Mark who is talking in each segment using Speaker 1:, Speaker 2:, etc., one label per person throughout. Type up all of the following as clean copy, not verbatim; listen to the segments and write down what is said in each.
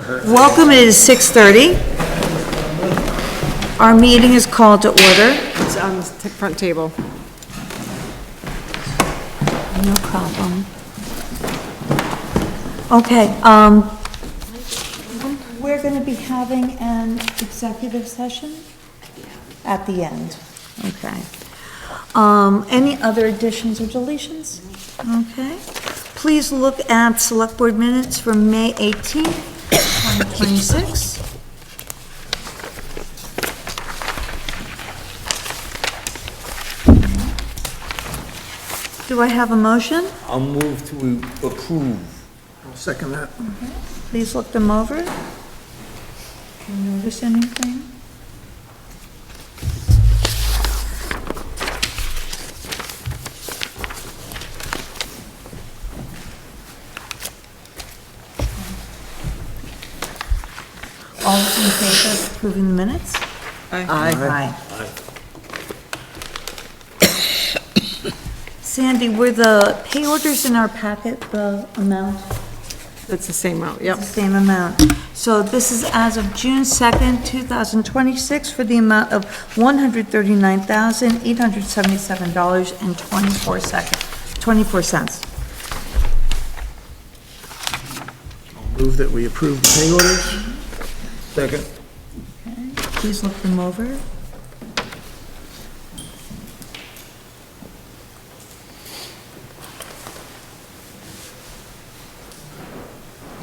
Speaker 1: Welcome, it is 6:30. Our meeting is called to order.
Speaker 2: It's on the front table.
Speaker 1: No problem. Okay, we're going to be having an executive session at the end. Okay. Any other additions or deletions? Okay. Please look at Selectboard Minutes from May 18th, 2026. Do I have a motion?
Speaker 3: I'll move to approve.
Speaker 4: I'll second that.
Speaker 1: Okay. Please look them over. Do you notice anything? All those in favor of approving the minutes?
Speaker 2: Aye.
Speaker 1: Aye. Sandy, were the pay orders in our packet the amount?
Speaker 2: It's the same amount, yep.
Speaker 1: The same amount. So this is as of June 2nd, 2026, for the amount of $139,877.24.
Speaker 4: I'll move that we approve the pay orders.
Speaker 3: Second.
Speaker 1: Okay, please look them over.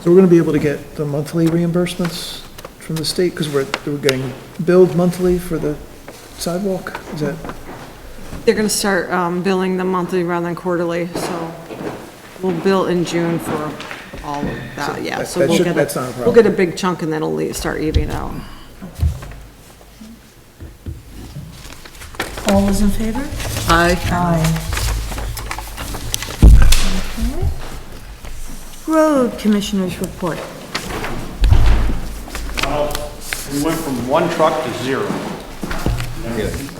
Speaker 4: So we're gonna be able to get the monthly reimbursements from the state, because we're getting billed monthly for the sidewalk? Is that,
Speaker 2: They're gonna start billing them monthly rather than quarterly, so we'll bill in June for all of that, yeah. So we'll get
Speaker 4: that's not a problem.
Speaker 2: We'll get a big chunk and then it'll start evening out.
Speaker 1: All those in favor?
Speaker 2: Aye.
Speaker 1: Aye. Okay. Road Commissioners report.
Speaker 5: Well, we went from one truck to zero.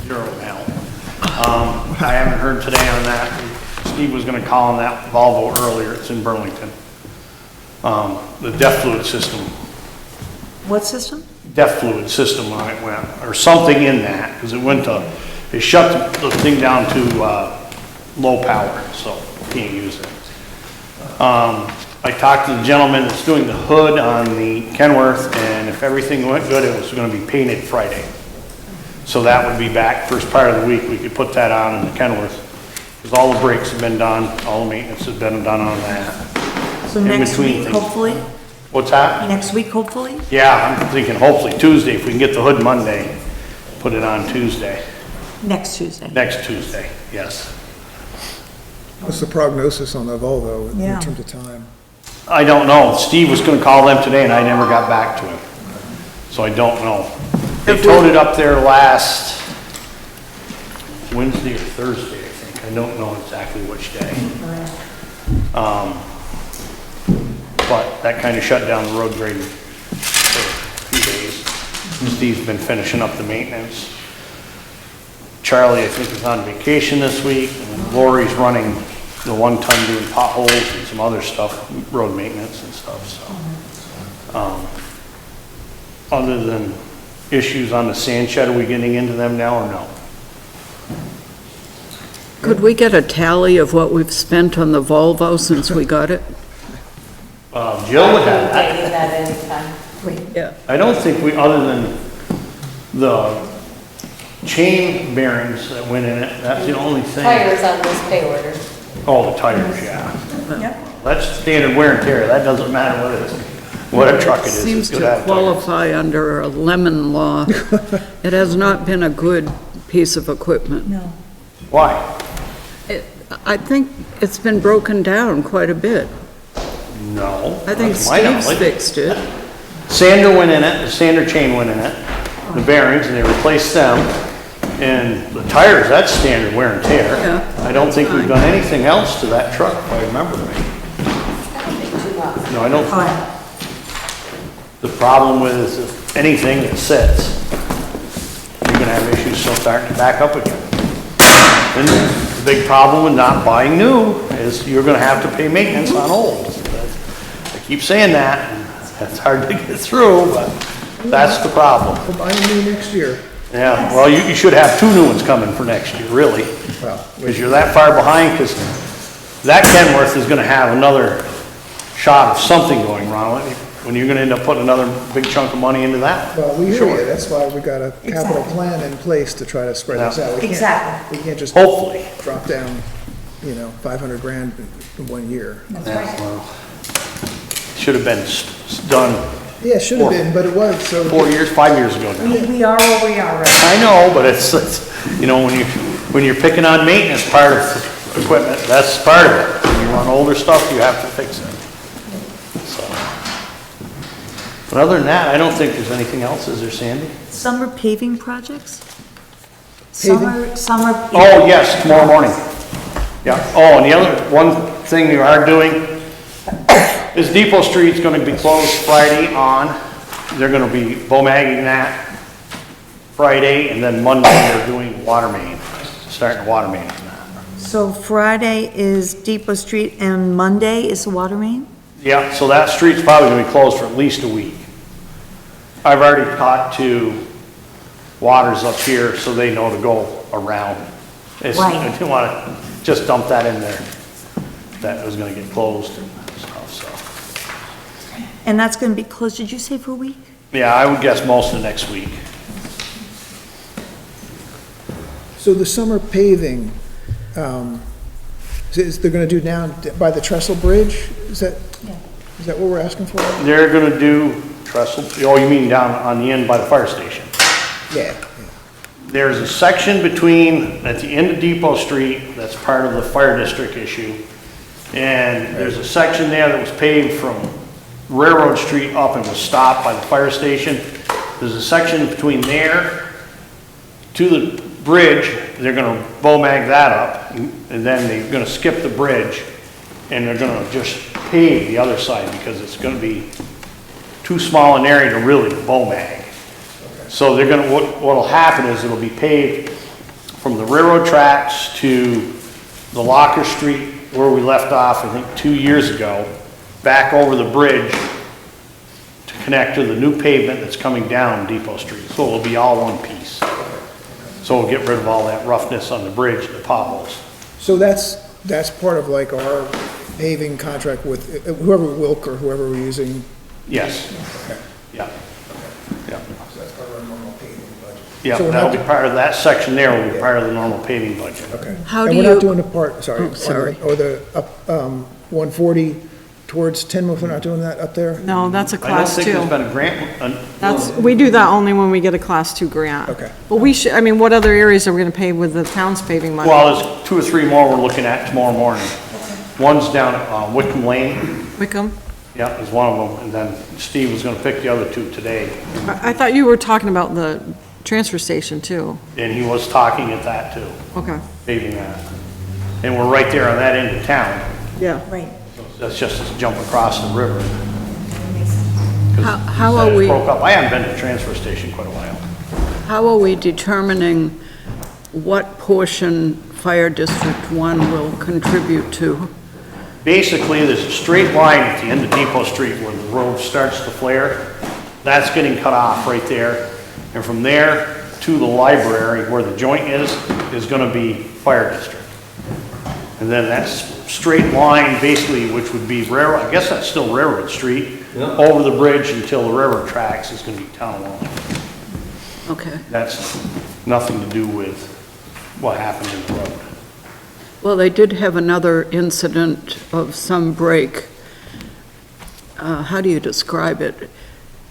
Speaker 5: Zero now. I haven't heard today on that. Steve was gonna call on that Volvo earlier, it's in Burlington. The DEF fluid system,
Speaker 1: What system?
Speaker 5: DEF fluid system when it went, or something in that, because it shut the thing down to, low power, so can't use it. I talked to the gentleman that's doing the hood on the Kenworth, and if everything went good, it was gonna be painted Friday. So that would be back first part of the week, we could put that on in the Kenworth. Because all the brakes have been done, all the maintenance has been done on that.
Speaker 1: So
Speaker 5: In
Speaker 1: next
Speaker 5: between
Speaker 1: week,
Speaker 5: things.
Speaker 1: hopefully?
Speaker 5: What's that?
Speaker 1: Next week, hopefully?
Speaker 5: Yeah, I'm thinking hopefully Tuesday, if we can get the hood Monday, put it on Tuesday,
Speaker 1: Next Tuesday.
Speaker 5: next Tuesday, yes.
Speaker 4: what's the prognosis on the Volvo in
Speaker 1: Yeah.
Speaker 4: terms of time?
Speaker 5: I don't know, Steve was gonna call them today and I never got back to him, so I don't know. They towed it up there last Wednesday or Thursday, I think, I don't know exactly which day. But that kinda shut down the road grading for a few days. Steve's been finishing up the maintenance. Charlie, I think, is on vacation this week, and Lori's running the one-ton doing potholes and some other stuff, road maintenance and stuff, so. Other than issues on the sand shed, are we getting into them now or no?
Speaker 6: Could we get a tally of what we've spent on the Volvo since we got it?
Speaker 5: Jill would have that.
Speaker 7: Dating that anytime.
Speaker 6: Yeah.
Speaker 5: I don't think we, other than the chain bearings that went in it, that's the only thing.
Speaker 7: Tires on this pay order.
Speaker 5: Oh, the tires, yeah.
Speaker 1: Yep.
Speaker 5: That's standard wear and tear, that doesn't matter what a truck it is.
Speaker 6: Seems
Speaker 5: it's
Speaker 6: to
Speaker 5: gonna have tires.
Speaker 6: qualify under a lemon law. It has not been a good piece of equipment.
Speaker 1: No.
Speaker 5: Why?
Speaker 6: I think it's been broken down quite a bit.
Speaker 5: No.
Speaker 6: I think
Speaker 5: not to my
Speaker 6: Steve's
Speaker 5: knowledge.
Speaker 6: fixed it.
Speaker 5: Sander went in it, the sander chain went in it, the bearings, and they replaced them. And the tires, that's standard wear and tear.
Speaker 6: Yeah.
Speaker 5: I don't think we've done anything else to that truck, if I remember right. No, I don't.
Speaker 1: All right.
Speaker 5: The problem with is if anything that sits, you're gonna have issues still starting to back up again. And the big problem with not buying new is you're gonna have to pay maintenance on old. I keep saying that, and It's hard to get through, but that's the problem.
Speaker 4: Combine me next year.
Speaker 5: Yeah, well, you should have 2 new ones coming for next year, really.
Speaker 4: Well,
Speaker 5: Because you're that far behind, because that Kenworth is gonna have another shot of something going wrong, when you're gonna end up putting another big chunk of money into that.
Speaker 4: Well, we hear
Speaker 5: Sure.
Speaker 4: you, that's why we got a capital
Speaker 1: Exactly.
Speaker 4: plan in place to try to spread this
Speaker 5: Yeah.
Speaker 4: out. We can't-
Speaker 1: Exactly.
Speaker 4: We can't just
Speaker 5: Hopefully.
Speaker 4: drop down, 500 grand in 1 year.
Speaker 5: Yeah, well, should have been done
Speaker 4: Yeah, it should have been, but it was, so.
Speaker 5: 4 years, 5 years ago now.
Speaker 1: We are where we are, right?
Speaker 5: I know, but it's, when you're picking on maintenance part of equipment, that's part of it. When you run older stuff, you have to fix it. So. But other than that, I don't think there's anything else, is there, Sandy?
Speaker 1: Summer paving projects?
Speaker 4: Paving?
Speaker 1: Summer.
Speaker 5: Oh, yes, tomorrow morning. Yeah, oh, and the other, one thing you are doing is Depot Street's gonna be closed Friday on. They're gonna be bomagging that Friday, and then Monday they're doing water main, starting water main on that.
Speaker 1: So Friday is Depot Street and Monday is the water main?
Speaker 5: Yeah, so that street's probably gonna be closed for at least a week. I've already talked to Waters up here, so they know to go around. I
Speaker 1: Right.
Speaker 5: didn't wanna just dump that in there, that it was gonna get closed and stuff, so.
Speaker 1: And that's gonna be closed, did you say for a week?
Speaker 5: Yeah, I would guess most of next week.
Speaker 4: So the summer paving, they're gonna do down by the Trestle Bridge? Is that what we're asking for?
Speaker 5: They're gonna do trestle, oh, you mean down on the end by the fire station?
Speaker 4: Yeah.
Speaker 5: There's a section between, at the end of Depot Street, that's part of the fire district issue. And there's a section there that was paved from Railroad Street up and was stopped by the fire station. There's a section between there to the bridge, they're gonna bomag that up, and then they're gonna skip the bridge, and they're gonna just pave the other side, because it's gonna be too small an area to really bomag. So they're gonna, what'll happen is it'll be paved from the railroad tracks to the Locker Street, where we left off, I think, 2 years ago, back over the bridge to connect to the new pavement that's coming down Depot Street. So it'll be all one piece. So we'll get rid of all that roughness on the bridge, the potholes.
Speaker 4: So that's part of like our paving contract with whoever Wilk or whoever we're using?
Speaker 5: Yes.
Speaker 4: Okay.
Speaker 5: Yeah. Yeah.
Speaker 4: So that's part of our normal paving budget?
Speaker 5: Yeah,
Speaker 4: So we're
Speaker 5: that'll
Speaker 4: not
Speaker 5: be part of, that section there will be part of the normal paving budget.
Speaker 4: Okay.
Speaker 6: How
Speaker 4: And
Speaker 6: do
Speaker 4: we're not
Speaker 6: you-
Speaker 4: doing the part, sorry.
Speaker 6: Oh, sorry.
Speaker 4: Or the up, 140 towards Tinmouth, we're not doing that up there?
Speaker 2: No, that's a
Speaker 5: I don't
Speaker 2: class
Speaker 5: think there's
Speaker 2: 2.
Speaker 5: been a grant,
Speaker 2: We do that only when we get a class 2 grant.
Speaker 4: Okay.
Speaker 2: But we should, I mean, what other areas are we gonna pave with the town's paving money?
Speaker 5: well, there's 2 or 3 more we're looking at tomorrow morning. One's down at Wickham Lane,
Speaker 2: Wickham?
Speaker 5: yeah, is one of them, and then Steve was gonna pick the other 2 today.
Speaker 2: I thought you were talking about the transfer station too.
Speaker 5: And he was talking at that too,
Speaker 2: Okay.
Speaker 5: paving that. And we're right there on that end of town.
Speaker 2: Yeah.
Speaker 1: Right.
Speaker 5: That's just a jump across the river. 'Cause
Speaker 6: How
Speaker 5: he
Speaker 6: are
Speaker 5: said it
Speaker 6: we-
Speaker 5: broke up. I haven't been to the transfer station quite a while.
Speaker 6: How are we determining what portion Fire District 1 will contribute to?
Speaker 5: Basically, there's a straight line at the end of Depot Street where the road starts to flare. That's getting cut off right there. And from there to the library where the joint is gonna be fire district. And then that straight line basically, which would be railroad, I guess that's still Railroad Street, over the bridge until the railroad tracks is gonna be town line.
Speaker 6: Okay.
Speaker 5: That's nothing to do with what happened in the road.
Speaker 6: Well, they did have another incident of some break. How do you describe it?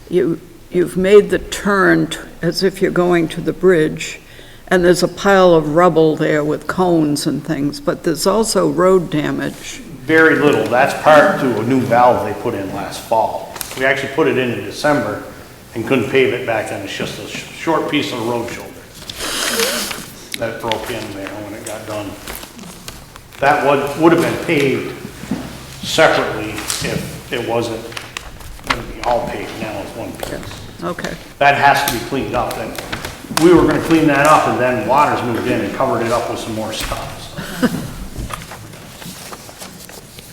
Speaker 6: You've made the turn as if you're going to the bridge, and there's a pile of rubble there with cones and things, but there's also road damage.
Speaker 5: Very little. That's part to a new valve they put in last fall. We actually put it in December and couldn't pave it back then. It's just a short piece of road shoulder that broke in there when it got done. That would have been paved separately if it wasn't going to be all paved now as one piece.
Speaker 6: Okay.
Speaker 5: That has to be cleaned up. Then we were going to clean that up, and then Waters moved in and covered it up with some more stuff.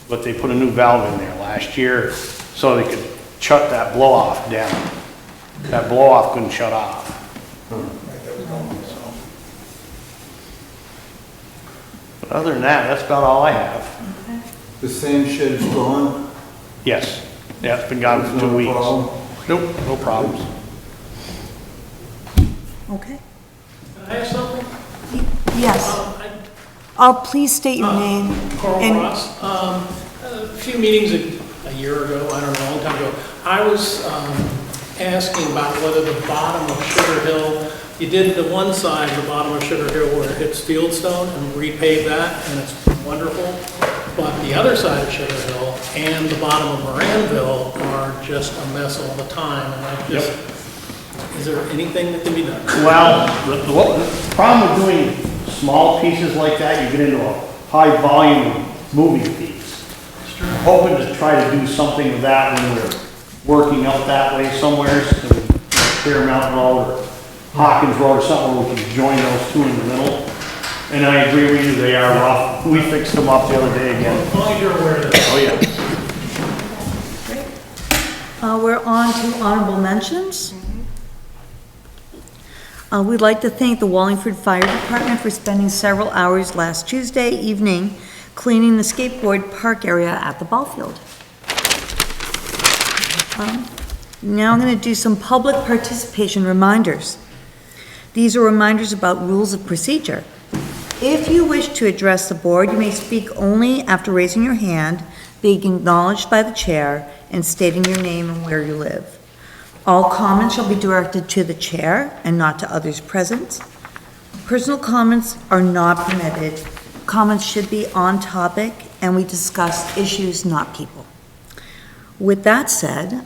Speaker 5: But they put a new valve in there last year so they could shut that blow off down. That blow off couldn't shut off. But other than that, that's about all I have.
Speaker 3: The same shed is gone?
Speaker 5: Yes, yeah, it's been gone for 2 weeks.
Speaker 3: problem?
Speaker 5: Nope, no problems.
Speaker 1: Okay.
Speaker 8: Can I ask something?
Speaker 1: Yes. Please state your name.
Speaker 8: Carl
Speaker 1: and-
Speaker 8: Ross. A few meetings a year ago, I don't know, a long time ago, I was asking about whether the bottom of Sugar Hill, you did the one side, the bottom of Sugar Hill where it hits Fieldstone and repaved that, and it's wonderful. But the other side of Sugar Hill and the bottom of Moranville are just a mess all the time, and I just, is there anything that can be done?
Speaker 5: Well, the problem with doing small pieces like that, you get into a high volume moving piece. Hoping to try to do something with that when we're working out that way somewhere, Clear Mountain Road or Hawkins Road or something where we can join those two in the middle. And I agree with you, they are rough. We fixed them up the other day again.
Speaker 8: As long as you're aware of that.
Speaker 5: Oh, yeah.
Speaker 1: We're on to honorable mentions. We'd like to thank the Wallingford Fire Department for spending several hours last Tuesday evening cleaning the skateboard park area at the ball field. Now I'm going to do some public participation reminders. These are reminders about rules of procedure. If you wish to address the board, you may speak only after raising your hand, being acknowledged by the chair, and stating your name and where you live. All comments shall be directed to the chair and not to others present. Personal comments are not permitted. Comments should be on topic, and we discuss issues, not people. With that said,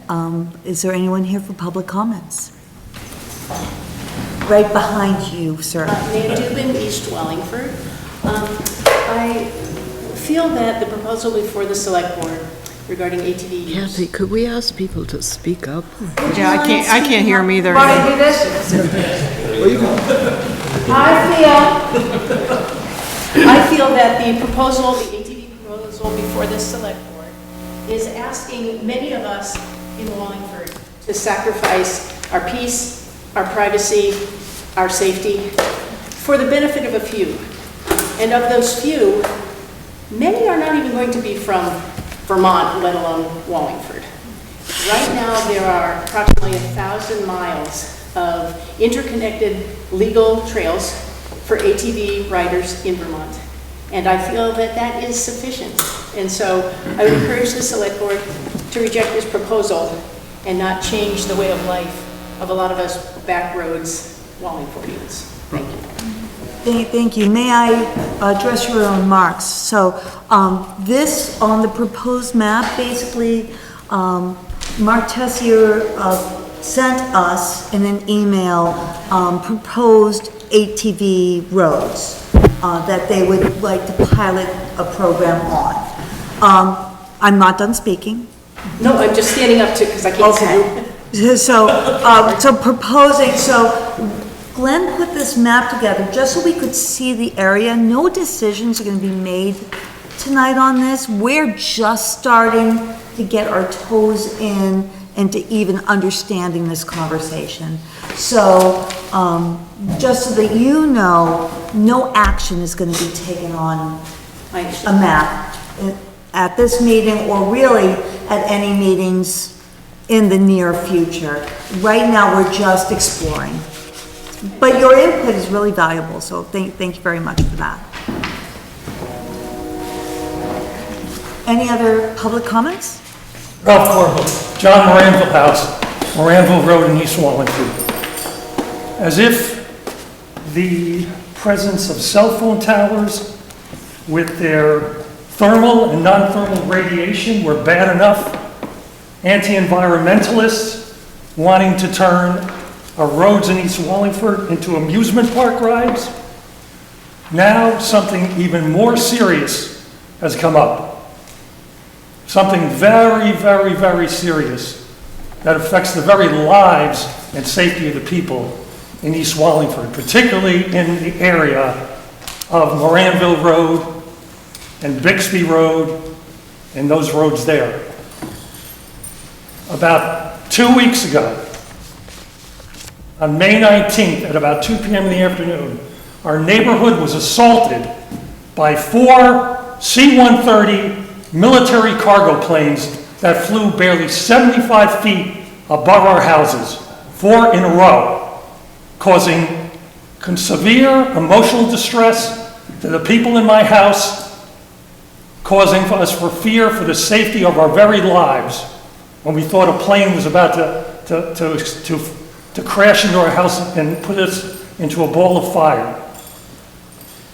Speaker 1: is there anyone here for public comments? Right behind you, sir.
Speaker 9: Nan Dubin, East Wallingford. I feel that the proposal before the select board regarding ATV use.
Speaker 6: Kathy, could we ask people to speak up?
Speaker 2: Yeah, I can't hear them either.
Speaker 1: Want to do this?
Speaker 9: I feel that the proposal, the ATV proposal before this select board is asking many of us in Wallingford to sacrifice our peace, our privacy, our safety for the benefit of a few. And of those few, many are not even going to be from Vermont, let alone Wallingford. Right now, there are approximately 1,000 miles of interconnected legal trails for ATV riders in Vermont. And I feel that that is sufficient. And so I would encourage the select board to reject this proposal and not change the way of life of a lot of us back roads Wallingfordians. Thank you.
Speaker 1: Thank you. May I address your remarks? So, this on the proposed map, basically, Mark Tessier sent us in an email proposed ATV roads that they would like to pilot a program on. I'm not done speaking.
Speaker 9: No, I'm just standing up because I can't see you.
Speaker 1: So proposing, so Glenn put this map together just so we could see the area. No decisions are going to be made tonight on this. We're just starting to get our toes in and to even understanding this conversation. So, just so that you know, no action is going to be taken on a map at this meeting or really at any meetings in the near future. Right now, we're just exploring. But your input is really valuable, so thank you very much for that. Any other public comments?
Speaker 8: Ralph Corbett, John Moranville House, Moranville Road in East Wallingford. As if the presence of cell phone towers with their thermal and non-thermal radiation were bad enough, anti-environmentalists wanting to turn our roads in East Wallingford into amusement park rides. Now something even more serious has come up. Something very, very, very serious that affects the very lives and safety of the people in East Wallingford, particularly in the area of Moranville Road and Bixby Road and those roads there.
Speaker 10: About 2 weeks ago, on May 19th at about 2 p.m. in the afternoon, our neighborhood was assaulted by 4 C-130 military cargo planes that flew barely 75 feet above our houses, 4 in a row, causing severe emotional distress to the people in my house, causing us for fear for the safety of our very lives when we thought a plane was about to crash into our house and put us into a ball of fire.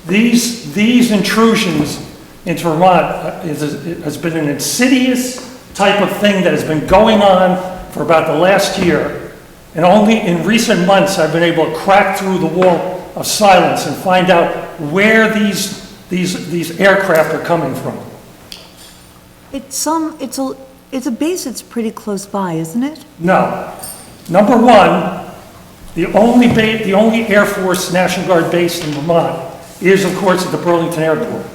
Speaker 10: These intrusions into Vermont has been an insidious type of thing that has been going on for about the last year. And only in recent months I've been able to crack through the wall of silence and find out where these aircraft are coming from.
Speaker 1: It's a base that's pretty close by, isn't it?
Speaker 10: No. Number one, the only Air Force National Guard base in Vermont is, of course, at the Burlington Airport.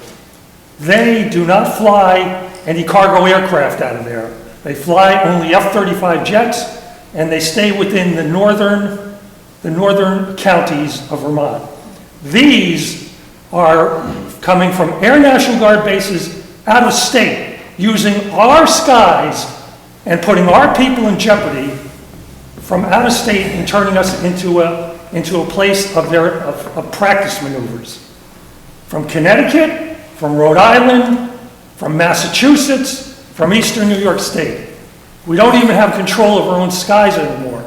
Speaker 10: They do not fly any cargo aircraft out of there. They fly only F-35 jets, and they stay within the northern counties of Vermont. These are coming from Air National Guard bases out of state, using our skies and putting our people in jeopardy from out of state and turning us into a place of practice maneuvers. From Connecticut, from Rhode Island, from Massachusetts, from Eastern New York State. We don't even have control of our own skies anymore.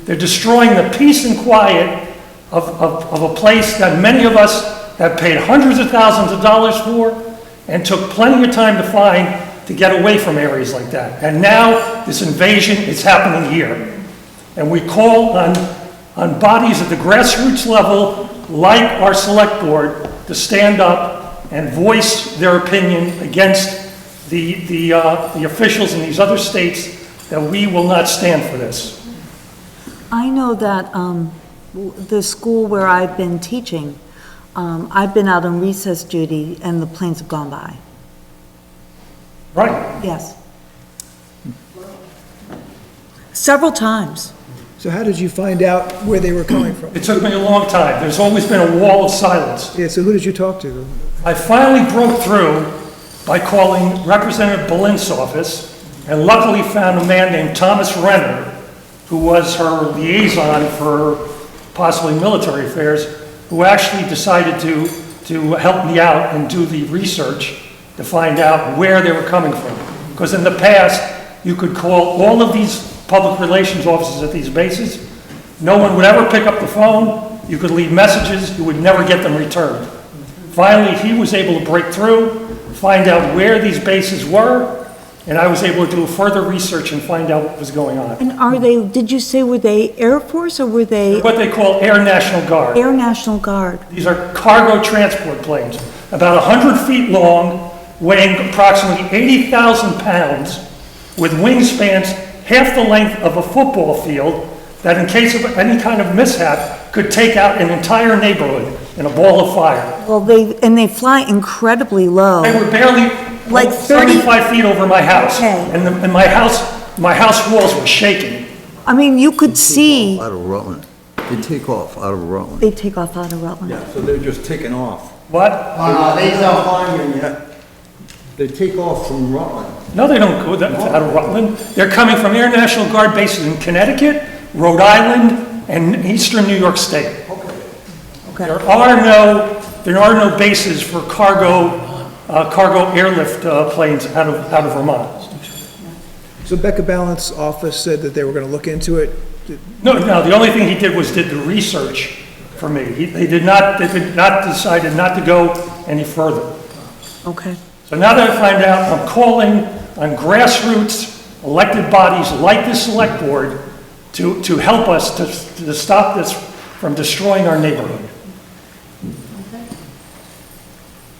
Speaker 10: They're destroying the peace and quiet of a place that many of us have paid hundreds of thousands of dollars for and took plenty of time to find to get away from areas like that. And now this invasion is happening here. And we call on bodies at the grassroots level, like our select board, to stand up and voice their opinion against the officials in these other states, that we will not stand for this.
Speaker 1: I know that the school where I've been teaching, I've been out on recess duty and the planes have gone by.
Speaker 10: Right.
Speaker 1: Yes. Several times.
Speaker 4: So how did you find out where they were coming from?
Speaker 10: It took me a long time. There's always been a wall of silence.
Speaker 4: Yeah, so who did you talk to?
Speaker 10: I finally broke through by calling Representative Bolin's office, and luckily found a man named Thomas Renner, who was her liaison for possibly military affairs, who actually decided to help me out and do the research to find out where they were coming from. Because in the past, you could call all of these public relations offices at these bases. No one would ever pick up the phone. You could leave messages. You would never get them returned. Finally, he was able to break through, find out where these bases were, and I was able to do further research and find out what was going on.
Speaker 1: And did you say, were they Air Force or were they?
Speaker 10: What they call Air National Guard.
Speaker 1: Air National Guard.
Speaker 10: These are cargo transport planes, about 100 feet long, weighing approximately 80,000 pounds, with wingspans half the length of a football field, that in case of any kind of mishap, could take out an entire neighborhood in a ball of fire.
Speaker 1: Well, they fly incredibly low.
Speaker 10: They were barely
Speaker 1: Like
Speaker 10: 35 feet over my house,
Speaker 1: Okay.
Speaker 10: and my house walls were shaking.
Speaker 1: I mean, you could see,
Speaker 3: Out of Rutland. They take off out of Rutland.
Speaker 1: they take off out of Rutland.
Speaker 3: Yeah, so they're just taking off.
Speaker 10: What?
Speaker 3: They don't flying yet. They take off from Rutland.
Speaker 10: No, they don't go out of Rutland. They're coming from Air National Guard bases in Connecticut, Rhode Island, and Eastern New York State.
Speaker 1: Okay.
Speaker 10: There are no bases for cargo airlift planes out of Vermont.
Speaker 4: So Becca Ballant's office said that they were going to look into it.
Speaker 10: No, the only thing he did was did the research for me. They decided not to go any further.
Speaker 1: Okay.
Speaker 10: So now that I find out, I'm calling on grassroots elected bodies like the select board to help us to stop this from destroying our neighborhood.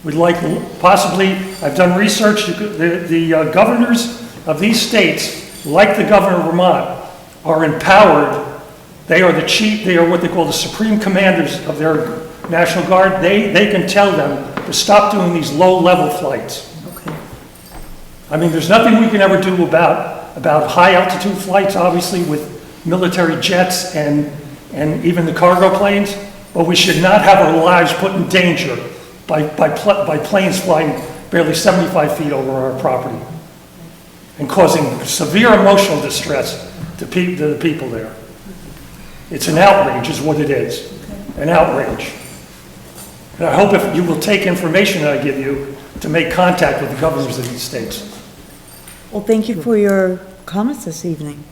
Speaker 10: We'd like, possibly, I've done research, the governors of these states, like the governor of Vermont, are empowered. They are they are what they call the supreme commanders of their National Guard. They can tell them to stop doing these low-level flights.
Speaker 1: Okay.
Speaker 10: I mean, there's nothing we can ever do about about high altitude flights, obviously with military jets and even the cargo planes, but we should not have our lives put in danger by planes flying barely 75 feet over our property and causing severe emotional distress to the people there. It's an outrage is what it is, an outrage. And I hope if you will take information that I give you to make contact with the governors of these states.
Speaker 1: Well, thank you for your comments this evening.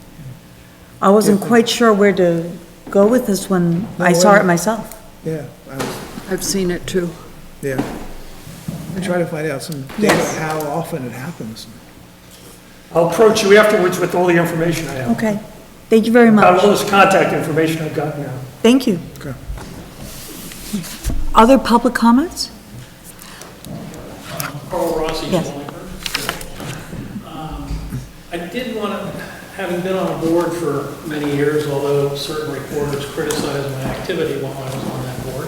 Speaker 1: I wasn't quite sure where to go with this when I saw it myself.
Speaker 4: Yeah,
Speaker 6: I've seen it too.
Speaker 4: yeah. I try to find out some data
Speaker 1: Yes.
Speaker 4: on how often it happens.
Speaker 10: I'll approach you afterwards with all the information I have.
Speaker 1: Okay, thank you very
Speaker 10: About all
Speaker 1: much.
Speaker 10: this contact information I've got now.
Speaker 1: Thank you.
Speaker 4: Okay.
Speaker 1: Other public comments?
Speaker 8: Carl Rossi,
Speaker 1: Yes.
Speaker 8: Wallingford. I did want to, having been on a board for many years, although certain reporters criticized my activity while I was on that board.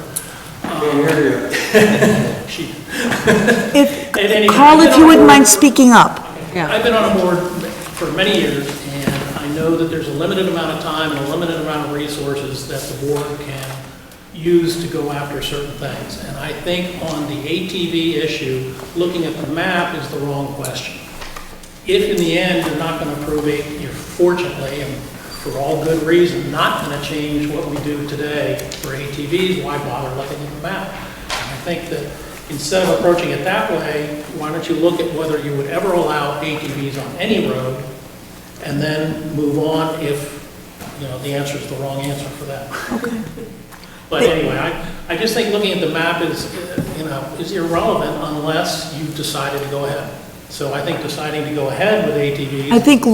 Speaker 8: She-
Speaker 1: If,
Speaker 8: At any-
Speaker 1: Carl,
Speaker 8: I've
Speaker 1: if
Speaker 8: been
Speaker 1: you
Speaker 8: on
Speaker 1: wouldn't
Speaker 8: board
Speaker 1: mind
Speaker 8: for-
Speaker 1: speaking up.
Speaker 8: I've been on a board for many years, and I know that there's a limited amount of time and a limited amount of resources that the board can use to go after certain things. And I think on the ATV issue, looking at the map is the wrong question. If in the end you're not going to approve it, you're fortunately, and for all good reason, not going to change what we do today for ATVs, why bother looking at the map? And I think that instead of approaching it that way, why don't you look at whether you would ever allow ATVs on any road, and then move on if, the answer is the wrong answer for that.
Speaker 1: Okay.
Speaker 8: But anyway, I just think looking at the map is irrelevant unless you've decided to go ahead. So I think deciding to go ahead with ATVs.
Speaker 1: I think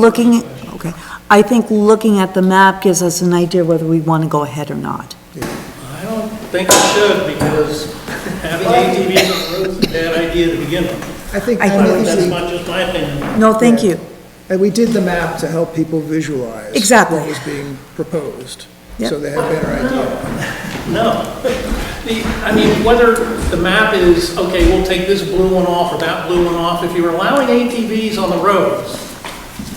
Speaker 1: looking at the map gives us an idea whether we want to go ahead or not.
Speaker 8: I don't think it should, because having ATVs on the road is a bad idea to begin with.
Speaker 4: I think,
Speaker 1: I
Speaker 4: I
Speaker 1: think
Speaker 4: mean,
Speaker 8: That's not just my opinion.
Speaker 1: No, thank you.
Speaker 4: and we did the map to help people visualize
Speaker 1: Exactly.
Speaker 4: what was being proposed,
Speaker 1: Yep.
Speaker 4: so they had a better idea.
Speaker 8: No. Whether the map is, okay, we'll take this blue one off or that blue one off, if you're allowing ATVs on the roads,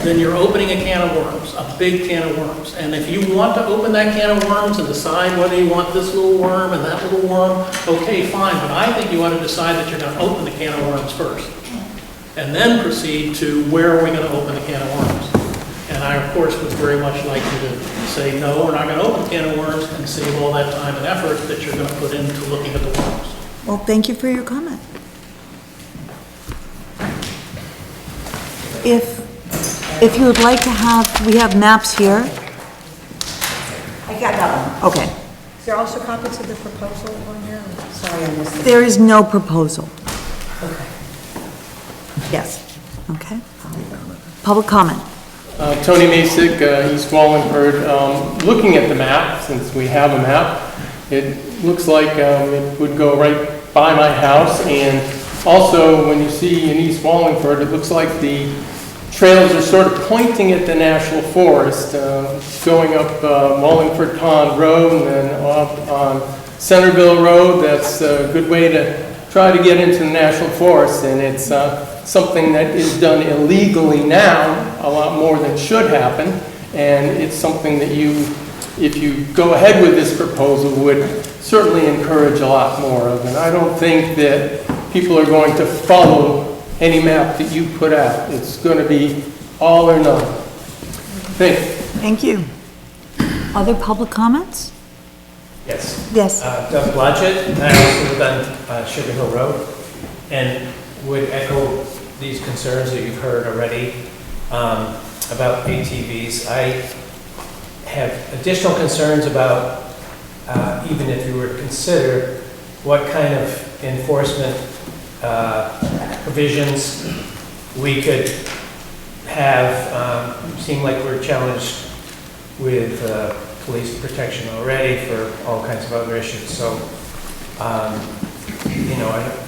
Speaker 8: then you're opening a can of worms, a big can of worms. And if you want to open that can of worms and decide whether you want this little worm and that little worm, okay, fine, but I think you ought to decide that you're going to open the can of worms first. And then proceed to where are we going to open the can of worms? And I, of course, would very much like you to say, no, we're not going to open the can of worms, and save all that time and effort that you're going to put into looking at the worms.
Speaker 1: Well, thank you for your comment. If you would like to we have maps here.
Speaker 11: I got that one.
Speaker 1: Okay.
Speaker 11: Is there also copies of the proposal on here? Sorry, I missed it.
Speaker 1: There is no proposal.
Speaker 11: Okay.
Speaker 1: Yes. Okay. Public comment.
Speaker 12: Tony Masick, East Wallingford. Looking at the map, since we have a map, it looks like it would go right by my house. And also, when you see in East Wallingford, it looks like the trails are sort of pointing at the National Forest, going up Wallingford Pond Road and then up on Centerville Road. That's a good way to try to get into the National Forest, and it's something that is done illegally now, a lot more than should happen, and it's something that you, if you go ahead with this proposal, would certainly encourage a lot more of. And I don't think that people are going to follow any map that you put out. It's going to be all or none. Thank you.
Speaker 1: Thank you. Other public comments?
Speaker 13: Yes.
Speaker 1: Yes.
Speaker 13: Doug Blodgett, I also live on Sugar Hill Road, and would echo these concerns that you've heard already about ATVs. I have additional concerns about, even if you were to consider what kind of enforcement provisions we could have. Seem like we're challenged with police protection already for all kinds of other issues. So, I'm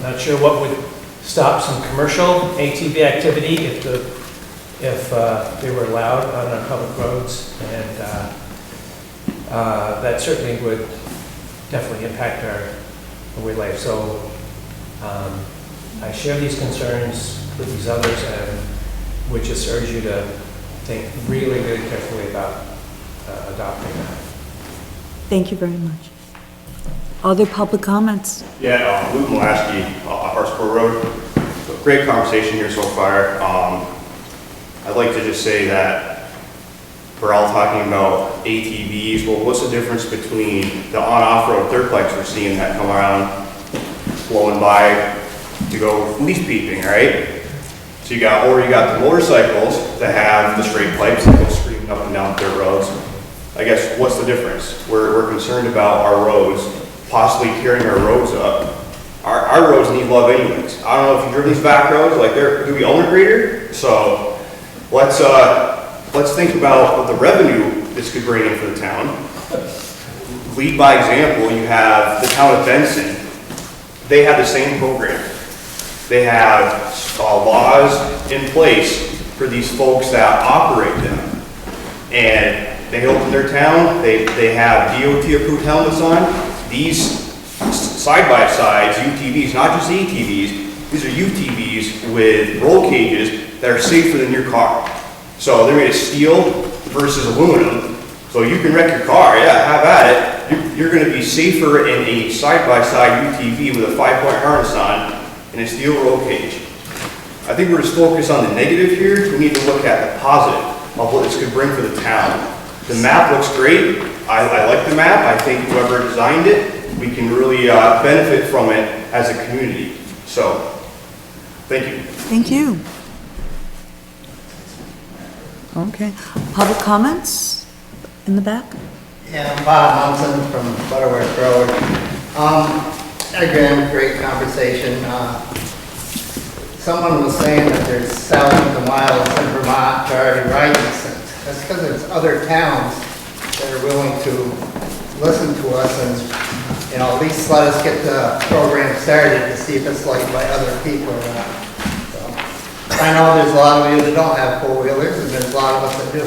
Speaker 13: not sure what would stop some commercial ATV activity if they were allowed on our public roads, and that certainly would definitely impact our way of life. So, I share these concerns with these others, and would just urge you to think really, really carefully about adopting that.
Speaker 1: Thank you very much. Other public comments?
Speaker 14: Yeah, Luke Molaski, Hartsburg Road. Great conversation here so far. I'd like to just say that we're all talking about ATVs. Well, what's the difference between the on-off-road dirt bikes we're seeing that come around, flowing by to go leaf peeping, right? So you got the motorcycles that have the straight pipes that go screaming up and down dirt roads. I guess, what's the difference? We're concerned about our roads, possibly tearing our roads up. Our roads need love anyways. I don't know if you've driven these back roads, like do we own a grader? So let's think about what the revenue this could bring in for the town. Lead by example, you have the town of Benson. They have the same program. They have laws in place for these folks that operate them. And they open their town, they have DOT approved helmets on. These side-by-sides, UTVs, not just ATVs, these are UTVs with roll cages that are safer than your car. So they're made of steel versus aluminum. So you can wreck your car, yeah, have at it. You're gonna be safer in a side-by-side UTV with a 5-point harness on and a steel roll cage. I think we're just focused on the negative here. We need to look at the positive of what this could bring for the town. The map looks great. I like the map. I think whoever designed it, we can really benefit from it as a community. So, thank you.
Speaker 1: Thank you. Okay. Public comments in the back?
Speaker 15: Yeah, I'm Bob Munson from Butterworth Road. Again, great conversation. Someone was saying that there's thousands of miles in Vermont to already ride these things. That's because there's other towns that are willing to listen to us and, at least let us get the program started to see if it's liked by other people or not. So, I know there's a lot of you that don't have four-wheelers, and there's a lot of us that do.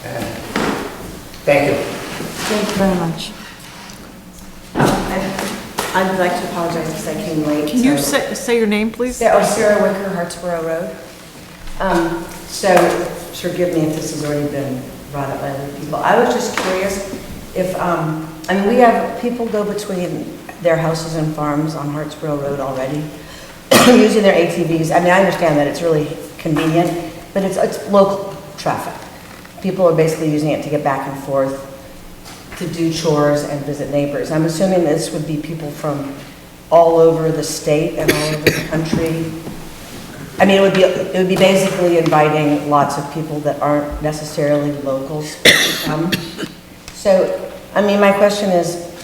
Speaker 15: And thank you.
Speaker 1: Thank you very much.
Speaker 16: I'd like to apologize because I came late.
Speaker 2: Can you say your name, please?
Speaker 16: Sarah Wicker, Hartsboro Road. So forgive me if this has already been brought up by other people. I was just curious if, we have people go between their houses and farms on Hartsboro Road already using their ATVs. I understand that it's really convenient, but it's local traffic. People are basically using it to get back and forth, to do chores and visit neighbors. I'm assuming this would be people from all over the state and all over the country. It would be basically inviting lots of people that aren't necessarily locals to come. So, my question is,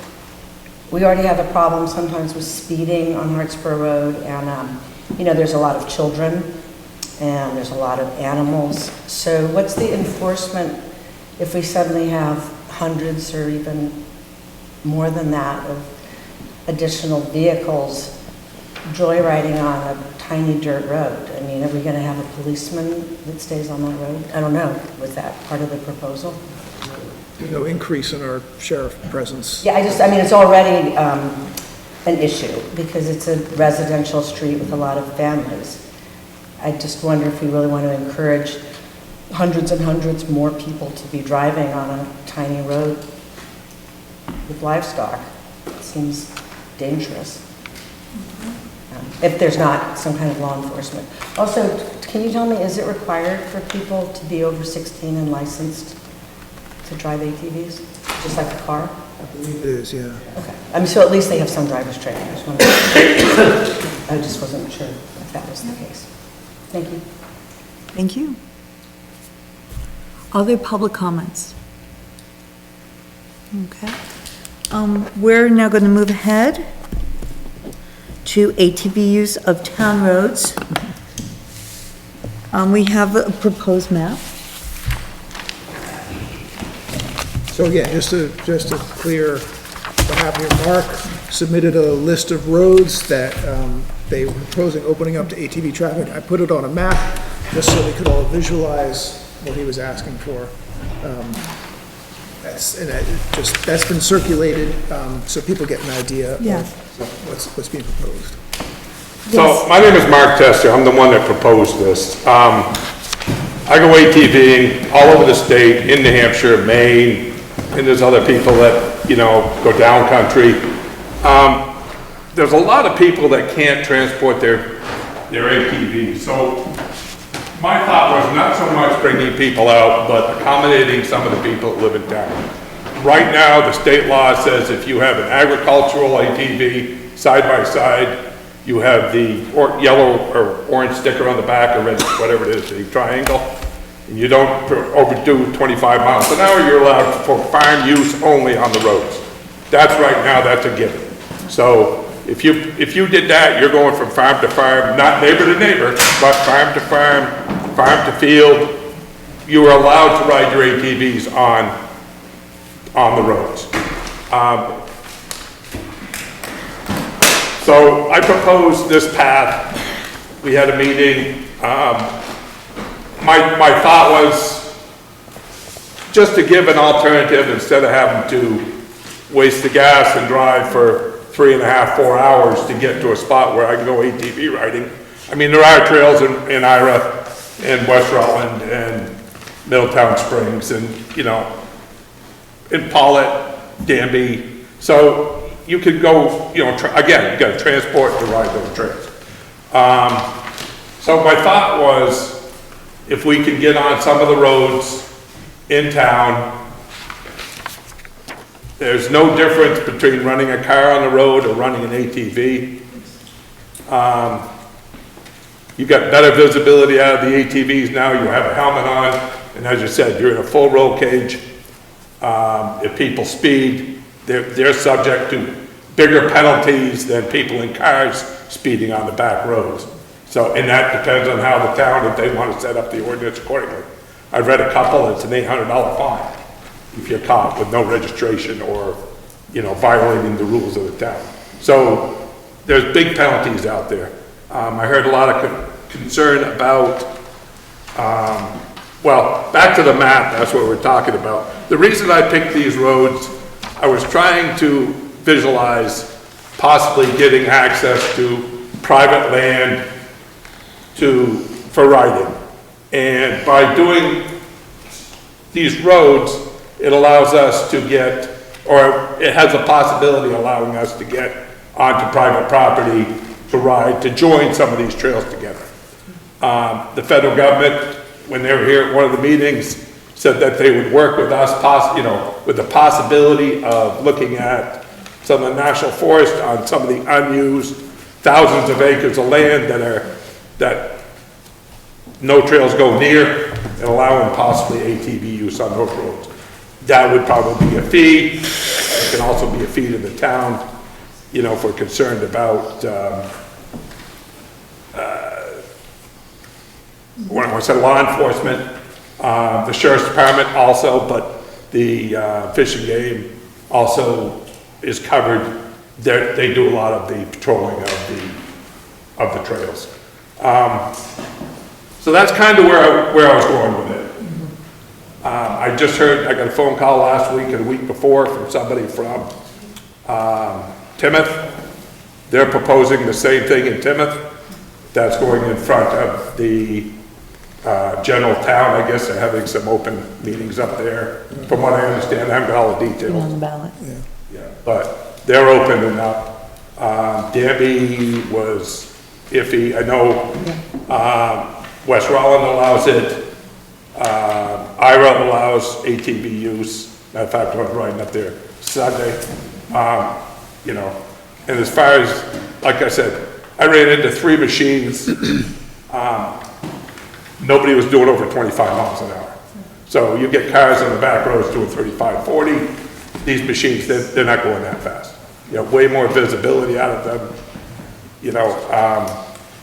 Speaker 16: we already have a problem sometimes with speeding on Hartsboro Road, and there's a lot of children and there's a lot of animals. So what's the enforcement if we suddenly have hundreds or even more than that of additional vehicles joyriding on a tiny dirt road? Are we going to have a policeman that stays on that road? I don't know. Was that part of the proposal?
Speaker 4: No increase in our sheriff presence.
Speaker 16: Yeah, it's already an issue because it's a residential street with a lot of families. I just wonder if we really want to encourage hundreds and hundreds more people to be driving on a tiny road with livestock. It seems dangerous. If there's not some kind of law enforcement. Also, can you tell me, is it required for people to be over 16 and licensed to drive ATVs, just like a car?
Speaker 4: I believe it is, yeah.
Speaker 16: Okay. So at least they have some driver's training. I just wasn't sure if that was the case. Thank you.
Speaker 1: Thank you. Other public comments? Okay. We're now going to move ahead to ATV use of town roads. We have a proposed map.
Speaker 4: So again, just to clear what happened here, Mark submitted a list of roads that they were proposing opening up to ATV traffic. I put it on a map just so we could all visualize what he was asking for. That's been circulated so people get an idea of what's being proposed.
Speaker 17: So my name is Mark Tester. I'm the one that proposed this. I I go ATVing all over the state, in New Hampshire, Maine, and there's other people that, you know, go down country. There's a lot of people that can't transport their ATVs. So my thought was not so much bringing people out, but accommodating some of the people that live in town. Right now, the state law says if you have an agricultural ATV side by side, you have the yellow or orange sticker on the back, or red, whatever it is, the triangle, and you don't overdo 25 miles an hour, you're allowed for farm use only on the roads. That's right now, that's a given. So if you did that, you're going from farm to farm, not neighbor to neighbor, but farm to farm, farm to field. You are allowed to ride your ATVs on the roads. So I proposed this path. We had a meeting. My thought was just to give an alternative instead of having to waste the gas and drive for 3.5, 4 hours to get to a spot where I can go ATV riding. I mean, there are trails in Ira and West Rutland and Middletown Springs and, you know, in Pollitt, Danby. So you could go, you know, again, you got to transport to ride those trails. So my thought was, if we can get on some of the roads in town, there's no difference between running a car on the road or running an ATV. You've got better visibility out of the ATVs now. You have a helmet on, and as you said, you're in a full roll cage. If people speed, they're subject to bigger penalties than people in cars speeding on the back roads. So, and that depends on how the town, if they want to set up the ordinance accordingly. I've read a couple, it's an $800 fine if you're caught with no registration or, you know, violating the rules of the town. So there's big penalties out there. I heard a lot of concern about, well, back to the map, that's what we're talking about. The reason I picked these roads, I was trying to visualize possibly getting access to private land for riding. And by doing these roads, it allows us to get, or it has a possibility of allowing us to get onto private property to ride, to join some of these trails together. The federal government, when they were here at one of the meetings, said that they would work with us, you know, with the possibility of looking at some of the national forest on some of the unused thousands of acres of land that no trails go near, and allowing possibly ATV use on those roads. That would probably be a fee. It can also be a fee to the town, you know, if we're concerned about, when I said law enforcement, the sheriff's department also, but the Fish and Game also is covered. They do a lot of the patrolling of the trails. So that's kind of where I was going with it. I just heard, I got a phone call last week and a week before from somebody from Timoth. They're proposing the same thing in Timoth. That's going in front of the general town. I guess they're having some open meetings up there. From what I understand, I haven't got all the details.
Speaker 1: On the ballot.
Speaker 17: Yeah, but they're opening up. Danby was iffy. I know West Rutland allows it. Ira allows ATV use. Matter of fact, I was riding up there Sunday. You know, and as far as, like I said, I ran into 3 machines. Nobody was doing over 25 miles an hour. So you get cars on the back roads doing 35, 40. These machines, they're not going that fast. You have way more visibility out of them. You know,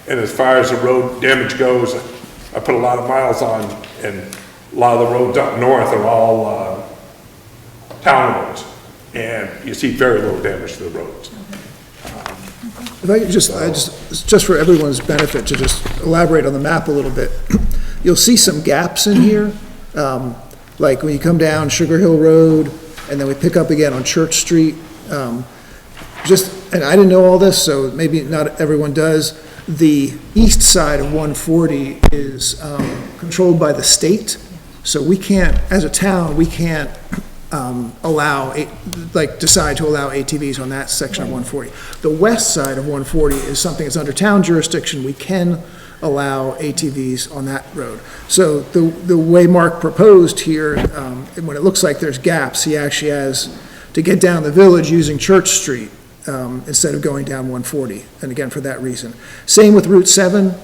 Speaker 17: and as far as the road damage goes, I put a lot of miles on, and a lot of the roads up north are all town roads, and you see very little damage to the roads.
Speaker 4: If I could just for everyone's benefit, to just elaborate on the map a little bit, you'll see some gaps in here, like when you come down Sugar Hill Road, and then we pick up again on Church Street. And I didn't know all this, so maybe not everyone does. the east side of 140 is controlled by the state, so we can't, as a town, we can't decide to allow ATVs on that section of 140. The west side of 140 is something that's under town jurisdiction. We can allow ATVs on that road. So the way Mark proposed here, when it looks like there's gaps, he actually has to get down the village using Church Street instead of going down 140, and again, for that reason. Same with Route 7.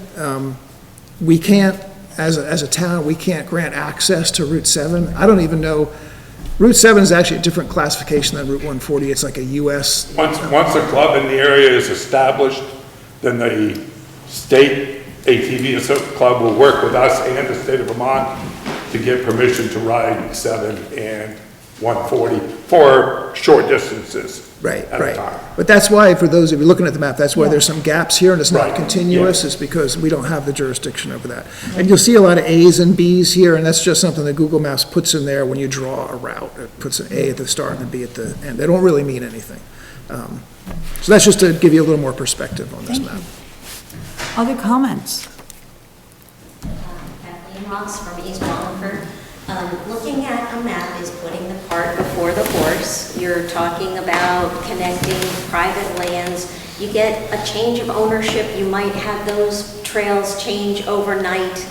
Speaker 4: We can't, as a town, we can't grant access to Route 7. I don't even know, Route 7 is actually a different classification than Route 140. It's like a US.
Speaker 17: Once a club in the area is established, then the state ATV club will work with us and the state of Vermont to get permission to ride 7 and 140 for short distances.
Speaker 4: Right. But that's why, for those of you looking at the map, that's why there's some gaps here and it's not continuous, is because we don't have the jurisdiction over that. And you'll see a lot of A's and B's here, and that's just something that Google Maps puts in there when you draw a route. It puts an A at the start and a B at the end. They don't really mean anything. So that's just to give you a little more perspective on this map.
Speaker 1: Other comments?
Speaker 18: Kathleen Ross from East Wallingford. Looking at a map is putting the cart before the horse. You're talking about connecting private lands. You get a change of ownership. You might have those trails change overnight,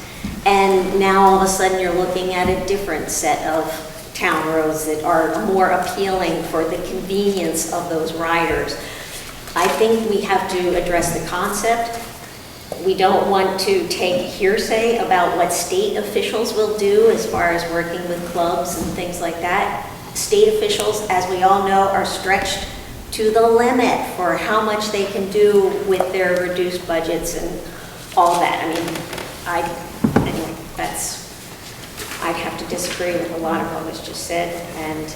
Speaker 18: and now all of a sudden you're looking at a different set of town roads that are more appealing for the convenience of those riders. I think we have to address the concept. We don't want to take hearsay about what state officials will do as far as working with clubs and things like that. State officials, as we all know, are stretched to the limit for how much they can do with their reduced budgets and all that. I mean, anyway, I'd have to disagree with a lot of what was just said. And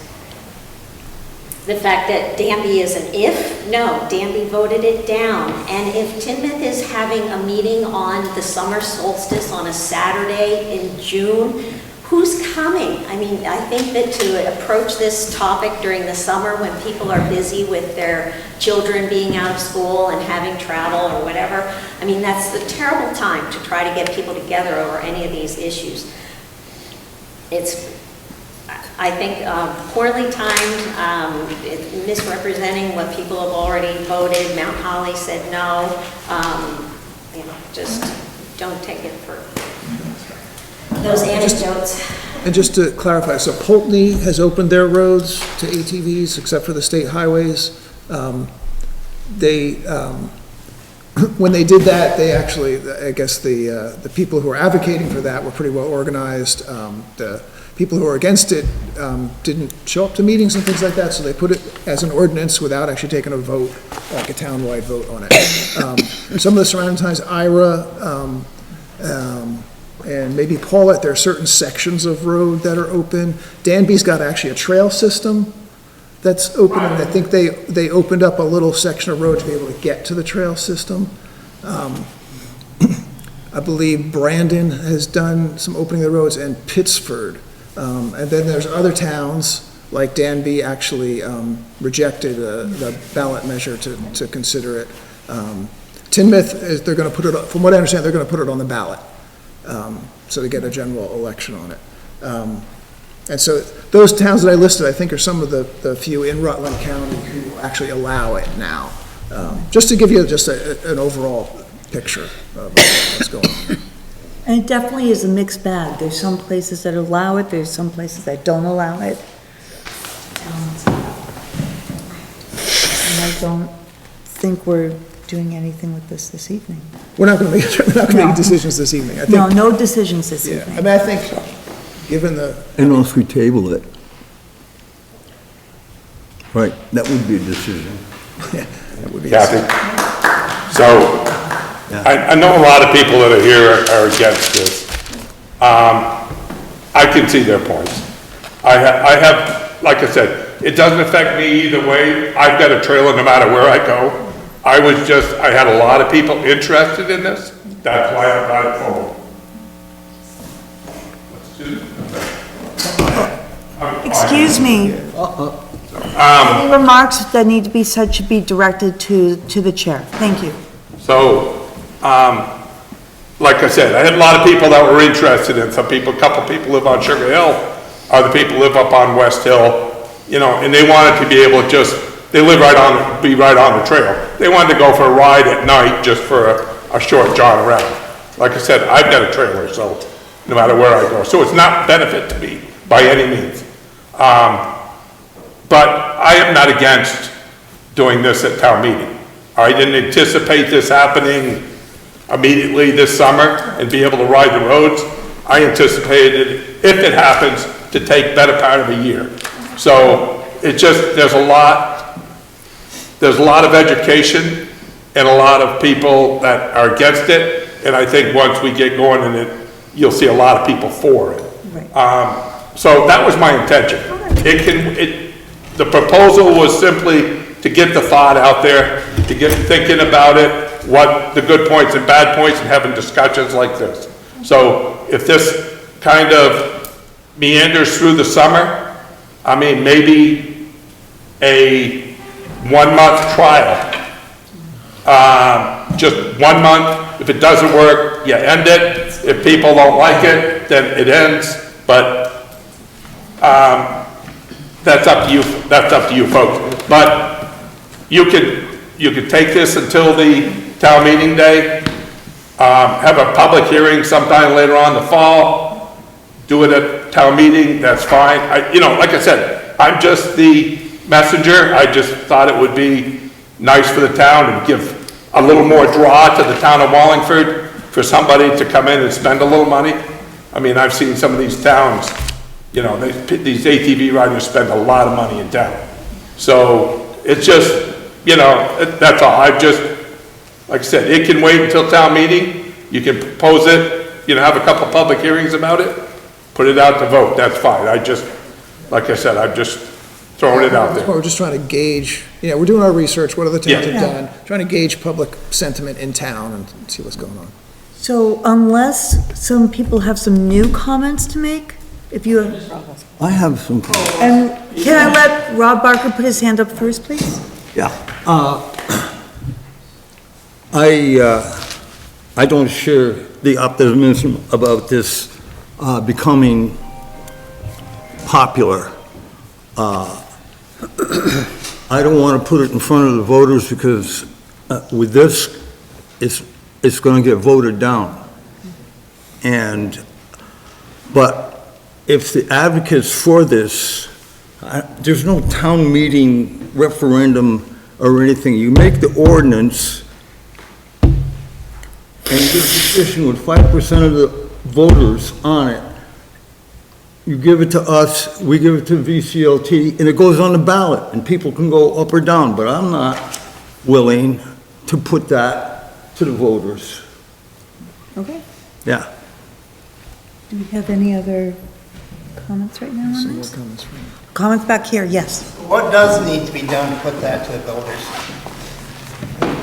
Speaker 18: the fact that Danby is an if, no, Danby voted it down. And if Tinmouth is having a meeting on the summer solstice on a Saturday in June, who's coming? I mean, I think that to approach this topic during the summer when people are busy with their children being out of school and having travel or whatever, I mean, that's a terrible time to try to get people together over any of these issues. It's, I think, poorly timed, misrepresenting what people have already voted. Mount Holly said no. You know, just don't take it for those anecdotes.
Speaker 4: And just to clarify, so Pulteney has opened their roads to ATVs except for the state highways. When they did that, they actually, I guess the people who are advocating for that were pretty well organized. The people who are against it didn't show up to meetings and things like that, so they put it as an ordinance without actually taking a vote, like a town-wide vote on it. Some of the surrounding towns, Ira, and maybe Paulette, there are certain sections of road that are open. Danby's got actually a trail system that's open, and I think they opened up a little section of road to be able to get to the trail system. I believe Brandon has done some opening of the roads, and Pittsford. And then there's other towns, like Danby actually rejected the ballot measure to consider it. Tinmouth, they're going to put it, from what I understand, they're going to put it on the ballot. So to get a general election on it. And so those towns that I listed, I think, are some of the few in Rutland County who actually allow it now. Just to give you just an overall picture of what's going on.
Speaker 1: And it definitely is a mixed bag. There's some places that allow it, there's some places that don't allow it. And I don't think we're doing anything with this evening.
Speaker 4: We're not going to make decisions this evening. I think,
Speaker 1: no decisions this evening.
Speaker 4: I mean, I think, given the...
Speaker 3: Unless we table it. Right, that would be a decision.
Speaker 4: Yeah, that would be
Speaker 17: Kathy? So, I know a lot of people that are here are against this. I can see their points. I have, like I said, it doesn't affect me either way. I've got a trailer no matter where I go. I had a lot of people interested in this. That's why I brought it forward.
Speaker 1: Excuse me. Any remarks that need to be said should be directed to the chair. Thank you.
Speaker 17: So, Like I said, I had a lot of people that were interested in, some people, a couple people live on Sugar Hill, other people live up on West Hill, you know, and they wanted to be able to just, they live be right on the trail. They wanted to go for a ride at night just for a short jaunt around. Like I said, I've got a trailer, so no matter where I go. So it's not benefit to me by any means. But I am not against doing this at town meeting. I didn't anticipate this happening immediately this summer and be able to ride the roads. I anticipated, if it happens, to take better part of a year. So it just, there's a lot of education and a lot of people that are against it. And I think once we get going in it, you'll see a lot of people for it. So that was my intention. The proposal was simply to get the thought out there, to get thinking about it, what the good points and bad points, and having discussions like this. So if this kind of meanders through the summer, I mean, maybe a 1 month trial. Just 1 month. If it doesn't work, you end it. If people don't like it, then it ends. But that's up to you. That's up to you folks. But you could take this until the town meeting day, have a public hearing sometime later on in the fall, do it at town meeting, that's fine. You know, like I said, I'm just the messenger. I just thought it would be nice for the town and give a little more draw to the town of Wallingford for somebody to come in and spend a little money. I mean, I've seen some of these towns, you know, these ATV riders spend a lot of money in town. So it's just, you know, that's all. I've just, like I said, it can wait until town meeting. You can propose it, you know, have a couple public hearings about it, put it out to vote, that's fine. I just, like I said, I'm just throwing it out there.
Speaker 4: We're just trying to gauge, you know, we're doing our research, what other towns have done, trying to gauge public sentiment in town and see what's going on.
Speaker 1: So unless some people have some new comments to make, if you have.
Speaker 3: I have some.
Speaker 1: And can I let Rob Barker put his hand up first, please?
Speaker 3: Yeah. I don't share the optimism about this becoming popular. I don't want to put it in front of the voters because with this, it's going to get voted down. But if the advocates for this, there's no town meeting referendum or anything. You make the ordinance and you get a petition with 5% of the voters on it. You give it to us, we give it to VCLT, and it goes on the ballot, and people can go up or down, but I'm not willing to put that to the voters.
Speaker 1: Okay.
Speaker 3: Yeah.
Speaker 1: Do we have any other comments right now on this? Comments back here, yes.
Speaker 15: What does need to be done to put that to the voters?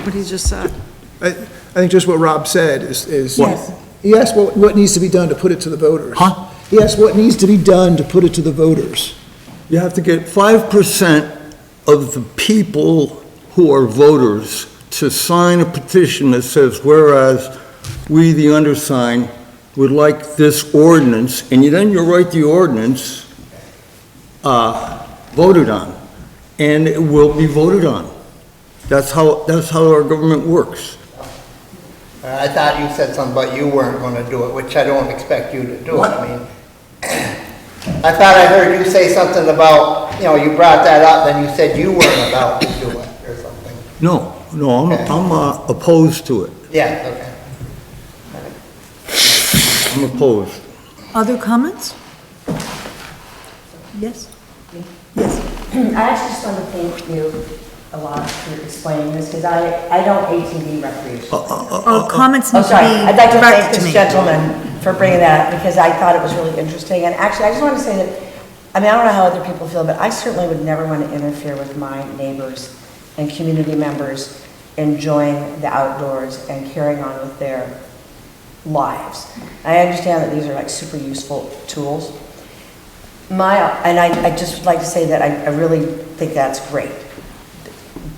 Speaker 2: What he just said.
Speaker 4: I think just what Rob said is
Speaker 1: Yes.
Speaker 4: he asked what needs to be done to put it to the voters.
Speaker 3: Huh?
Speaker 4: He asked what needs to be done to put it to the voters.
Speaker 3: You have to get 5% of the people who are voters to sign a petition that says, whereas we, the undersigned, would like this ordinance, and then you write the ordinance voted on, and it will be voted on. That's how our government works.
Speaker 15: I thought you said something about you weren't going to do it, which I don't expect you to do. I mean, I thought I heard you say something about, you know, you brought that up, and you said you weren't about to do it or something.
Speaker 3: No, I'm opposed to it.
Speaker 15: Yeah, okay.
Speaker 3: I'm opposed.
Speaker 1: Other comments? Yes?
Speaker 16: Yes. I actually just want to thank you a lot for explaining this, because I don't ATV recreation.
Speaker 1: Comments need to be
Speaker 16: I'd like to thank
Speaker 1: directed to
Speaker 16: this
Speaker 1: me.
Speaker 16: gentleman for bringing that up, because I thought it was really interesting. And actually, I just want to say that, I mean, I don't know how other people feel, but I certainly would never want to interfere with my neighbors and community members enjoying the outdoors and carrying on with their lives. I understand that these are like super useful tools. I just would like to say that I really think that's great.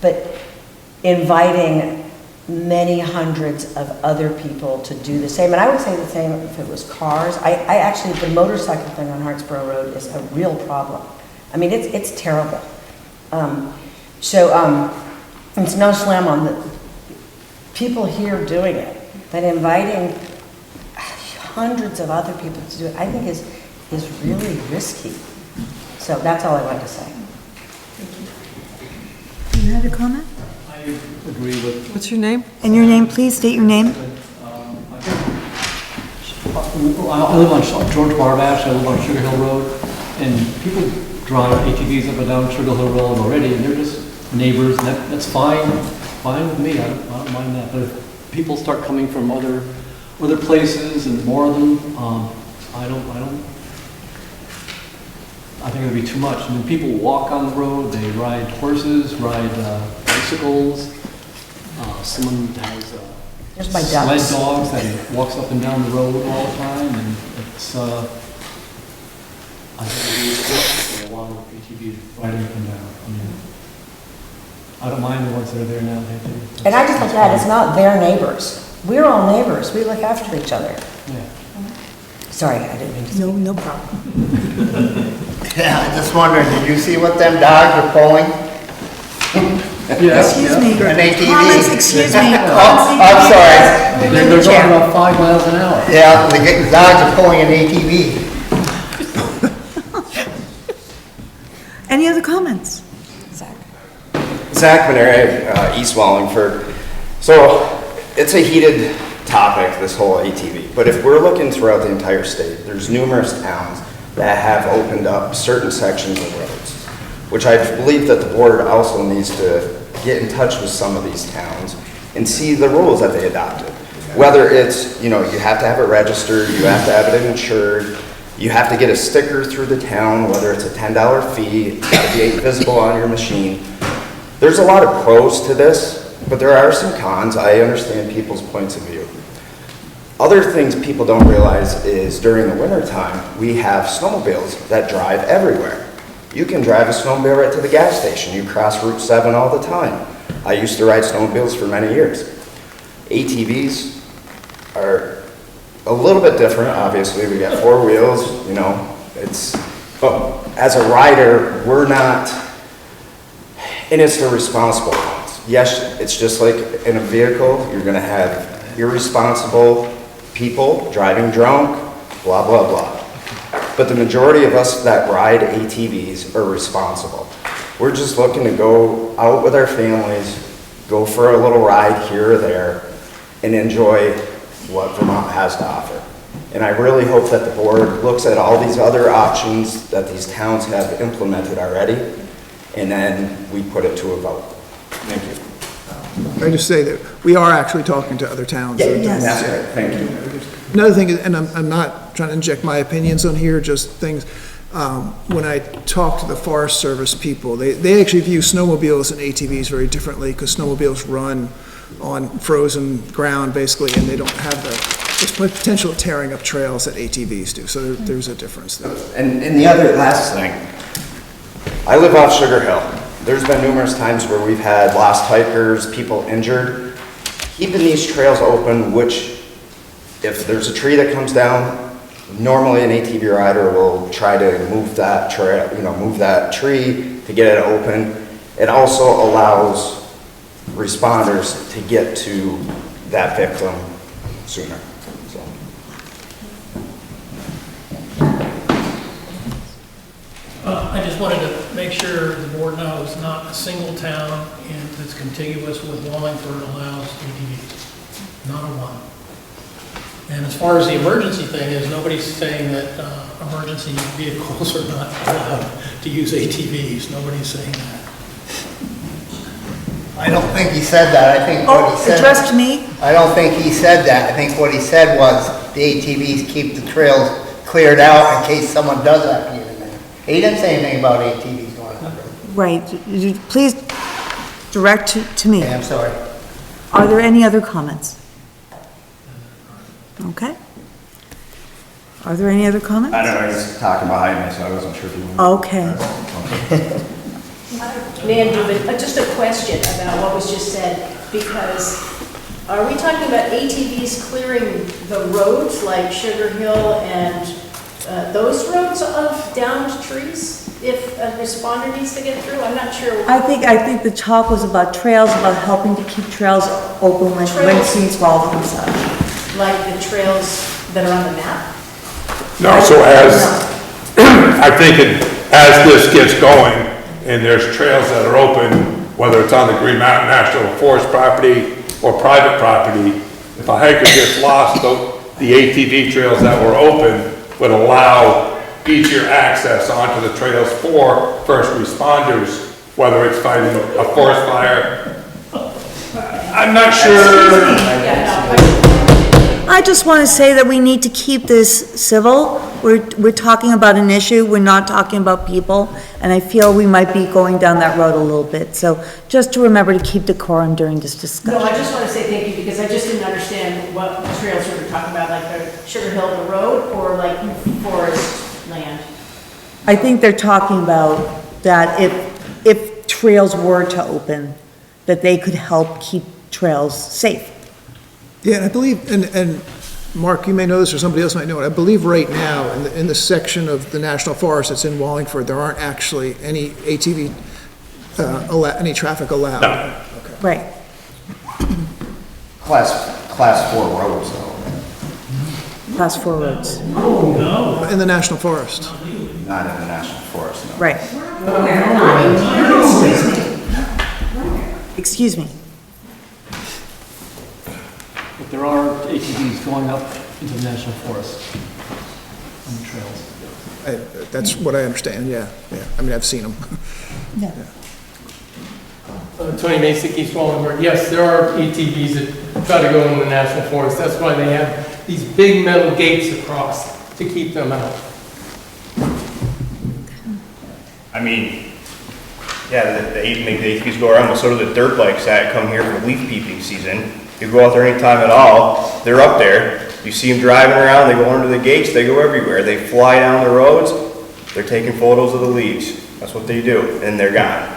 Speaker 16: But inviting many hundreds of other people to do the same. And I would say the same if it was cars. I actually, the motorcycle thing on Hartsboro Road is a real problem. I mean, it's terrible. It's no slam on the people here doing it, but inviting hundreds of other people to do it, I think is really risky. So that's all I wanted to say.
Speaker 1: You had a comment?
Speaker 19: I agree with.
Speaker 2: What's your name?
Speaker 1: And your name, please state your name.
Speaker 19: I live on George Barbash, I live on Sugar Hill Road, and people drive ATVs up and down Sugar Hill Road already, and they're just neighbors, and that's fine with me, I don't mind that. But if people start coming from other places and more of them, I think it would be too much. I mean, people walk on the road, they ride horses, ride bicycles. Someone has sled dogs that walks up and down the road all the time, and it's, I think it'd be a lot of ATVs riding up and down. I mean, I don't mind the ones that are there now.
Speaker 16: And I just look at it, it's not their neighbors. We're all neighbors. We look after each other.
Speaker 19: Yeah.
Speaker 16: Sorry, I didn't mean to speak.
Speaker 1: No problem.
Speaker 15: Yeah, I just wondered, did you see what them dogs are pulling?
Speaker 19: Yeah.
Speaker 1: Excuse me.
Speaker 15: An ATV.
Speaker 1: Comments, excuse me.
Speaker 15: I'm sorry.
Speaker 19: They're going about 5 miles an hour.
Speaker 15: Yeah, the dogs are pulling an ATV.
Speaker 1: Any other comments?
Speaker 20: Zach Maneri, East Wallingford. So it's a heated topic, this whole ATV, but if we're looking throughout the entire state, there's numerous towns that have opened up certain sections of roads, which I believe that the board also needs to get in touch with some of these towns and see the rules that they adopted. Whether it's, you have to have it registered, you have to have it insured, you have to get a sticker through the town, whether it's a $10 fee, it's got to be visible on your machine. There's a lot of pros to this, but there are some cons. I understand people's points of view. Other things people don't realize is during the winter time, we have snowmobiles that drive everywhere. You can drive a snowmobile right to the gas station. You cross Route 7 all the time. I used to ride snowmobiles for many years. ATVs are a little bit different, obviously. We got 4 wheels, but as a rider, we're not, and it's the responsible ones. Yes, it's just like in a vehicle, you're gonna have irresponsible people driving drunk, blah, blah, blah. But the majority of us that ride ATVs are responsible. We're just looking to go out with our families, go for a little ride here or there, and enjoy what Vermont has to offer. And I really hope that the board looks at all these other options that these towns have implemented already, and then we put it to a vote. Thank you.
Speaker 4: I just say that we are actually talking to other towns.
Speaker 20: Yes. That's right, thank you.
Speaker 4: Another thing, and I'm not trying to inject my opinions on here, just things, when I talk to the Forest Service people, they actually view snowmobiles and ATVs very differently, because snowmobiles run on frozen ground, basically, and they don't have there's potential of tearing up trails that ATVs do, so there's a difference there.
Speaker 20: And the other last thing, I live off Sugar Hill. There's been numerous times where we've had lost hikers, people injured. Keeping these trails open, which if there's a tree that comes down, normally an ATV rider will try to move that trail, move that tree to get it open. It also allows responders to get to that victim sooner. So.
Speaker 8: I just wanted to make sure the board knows not a single town that's contiguous with Wallingford allows ATVs. Not a one. And as far as the emergency thing is, nobody's saying that emergency vehicles are not allowed to use ATVs. Nobody's saying that.
Speaker 15: I don't think he said that. I think what he said.
Speaker 1: Addressed me?
Speaker 15: I don't think he said that. I think what he said was the ATVs keep the trails cleared out in case someone does have to get in there. He didn't say anything about ATVs going on the road.
Speaker 1: Right. Please direct to me.
Speaker 15: Okay, I'm sorry.
Speaker 1: Are there any other comments? Okay. Are there any other comments?
Speaker 20: I don't know, he's talking behind me, so I wasn't sure if you wanted.
Speaker 1: Okay.
Speaker 9: Mandy, but just a question about what was just said, because are we talking about ATVs clearing the roads like Sugar Hill and those roads of downed trees? If a responder needs to get through, I'm not sure.
Speaker 1: I think the talk was about trails, about helping to keep trails open when trees fall and such.
Speaker 9: Like the trails that are on the map?
Speaker 17: No, so I think as this gets going, and there's trails that are open, whether it's on the Green Mountain National Forest property or private property, if a hiker gets lost, the ATV trails that were open would allow easier access onto the trails for first responders, whether it's fighting a forest fire. I'm not sure.
Speaker 1: I just want to say that we need to keep this civil. We're talking about an issue, we're not talking about people, and I feel we might be going down that road a little bit. So just to remember to keep decorum during this discussion.
Speaker 9: No, I just want to say thank you, because I just didn't understand what trails we were talking about, like the Sugar Hill, the road, or like forest land.
Speaker 1: I think they're talking about that if trails were to open, that they could help keep trails safe.
Speaker 4: Yeah, and I believe, and Mark, you may know this, or somebody else might know it, I believe right now, in the section of the National Forest that's in Wallingford, there aren't actually any ATV, any traffic allowed.
Speaker 17: No.
Speaker 4: Okay.
Speaker 1: Right.
Speaker 20: Class 4 roads, though.
Speaker 1: Class 4 roads.
Speaker 8: Oh, no.
Speaker 4: In the National Forest.
Speaker 20: Not in the National Forest, no.
Speaker 1: Right. Excuse me.
Speaker 19: But there are ATVs going up into the national forest on the trails.
Speaker 4: That's what I understand, yeah. I mean, I've seen them.
Speaker 1: Yeah.
Speaker 12: Tony Masick, East Wallingford. Yes, there are ATVs that try to go in the National Forest. That's why they have these big metal gates across to keep them out.
Speaker 14: I mean, yeah, the ATVs go around, but so do the dirt bikes that come here for leaf peeping season. You go out there anytime at all, they're up there. You see them driving around, they go under the gates, they go everywhere. They fly down the roads, they're taking photos of the leaves. That's what they do, and they're gone.